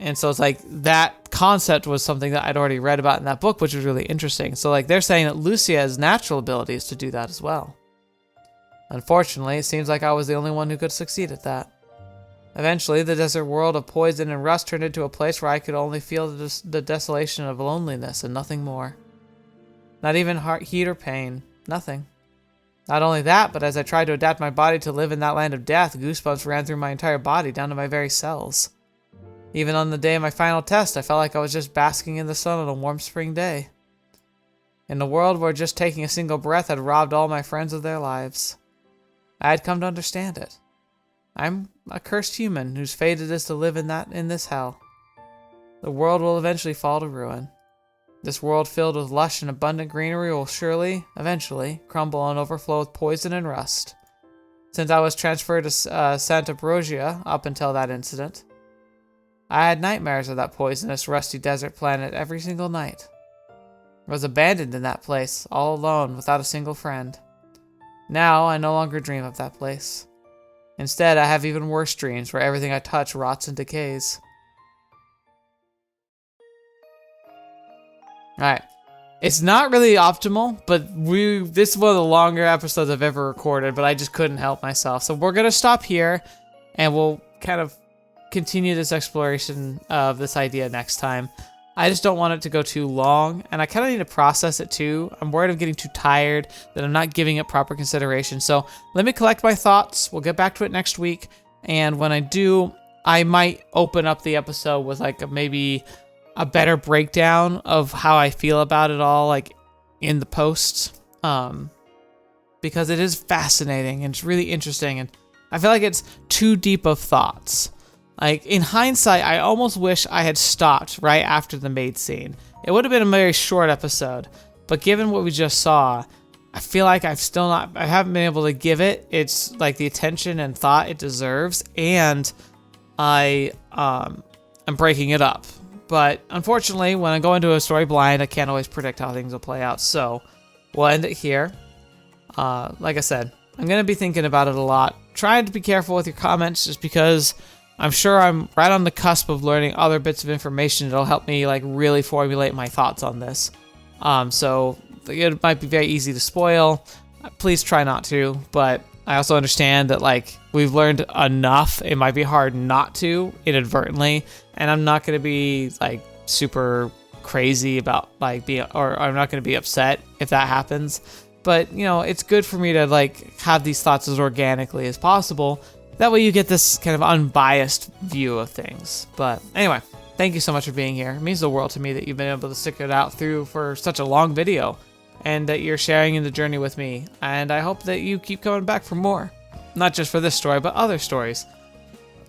And so it's like that concept was something that I'd already read about in that book, which was really interesting. So like they're saying that Lucia has natural abilities to do that as well. Unfortunately, it seems like I was the only one who could succeed at that. Eventually, the desert world of poison and rust turned into a place where I could only feel the desolation of loneliness and nothing more. Not even heat or pain. Nothing. Not only that, but as I tried to adapt my body to live in that land of death, goosebumps ran through my entire body down to my very cells. Even on the day of my final test, I felt like I was just basking in the sun on a warm spring day. In a world where just taking a single breath had robbed all my friends of their lives. I had come to understand it. I'm a cursed human whose fate it is to live in this hell. The world will eventually fall to ruin. This world filled with lush and abundant greenery will surely, eventually, crumble and overflow with poison and rust. Since I was transferred to Santa Brogia up until that incident, I had nightmares of that poisonous, rusty desert planet every single night. I was abandoned in that place, all alone, without a single friend. Now, I no longer dream of that place. Instead, I have even worse dreams where everything I touch rots and decays. Alright. It's not really optimal, but this is one of the longer episodes I've ever recorded, but I just couldn't help myself. So we're going to stop here, and we'll kind of continue this exploration of this idea next time. I just don't want it to go too long, and I kind of need to process it too. I'm worried of getting too tired, that I'm not giving it proper consideration. So let me collect my thoughts. We'll get back to it next week, and when I do, I might open up the episode with like maybe a better breakdown of how I feel about it all, like in the posts, because it is fascinating and it's really interesting, and I feel like it's too deep of thoughts. Like, in hindsight, I almost wish I had stopped right after the Maid scene. It would have been a very short episode, but given what we just saw, I feel like I haven't been able to give it its, like, the attention and thought it deserves, and I am breaking it up. But, unfortunately, when I go into a story blind, I can't always predict how things will play out, so we'll end it here. Like I said, I'm going to be thinking about it a lot. Trying to be careful with your comments, just because I'm sure I'm right on the cusp of learning other bits of information that'll help me like really formulate my thoughts on this. So it might be very easy to spoil. Please try not to, but I also understand that like we've learned enough. It might be hard not to inadvertently, and I'm not going to be like super crazy about like or I'm not going to be upset if that happens. But you know, it's good for me to like have these thoughts as organically as possible. That way you get this kind of unbiased view of things. But anyway, thank you so much for being here. It means the world to me that you've been able to stick it out through for such a long video, and that you're sharing in the journey with me. And I hope that you keep coming back for more. Not just for this story, but other stories.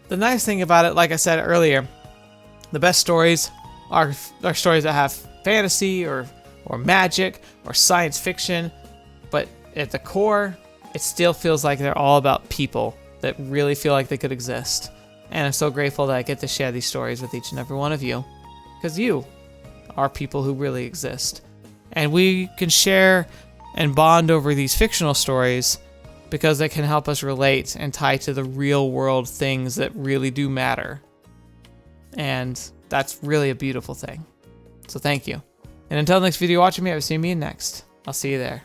The nice thing about it, like I said earlier, the best stories are stories that have fantasy or magic or science fiction. But at the core, it still feels like they're all about people that really feel like they could exist. And I'm so grateful that I get to share these stories with each and every one of you, because you are people who really exist. And we can share and bond over these fictional stories because they can help us relate and tie to the real world things that really do matter. And that's really a beautiful thing. So thank you. And until the next video watching me, I've seen me next. I'll see you there.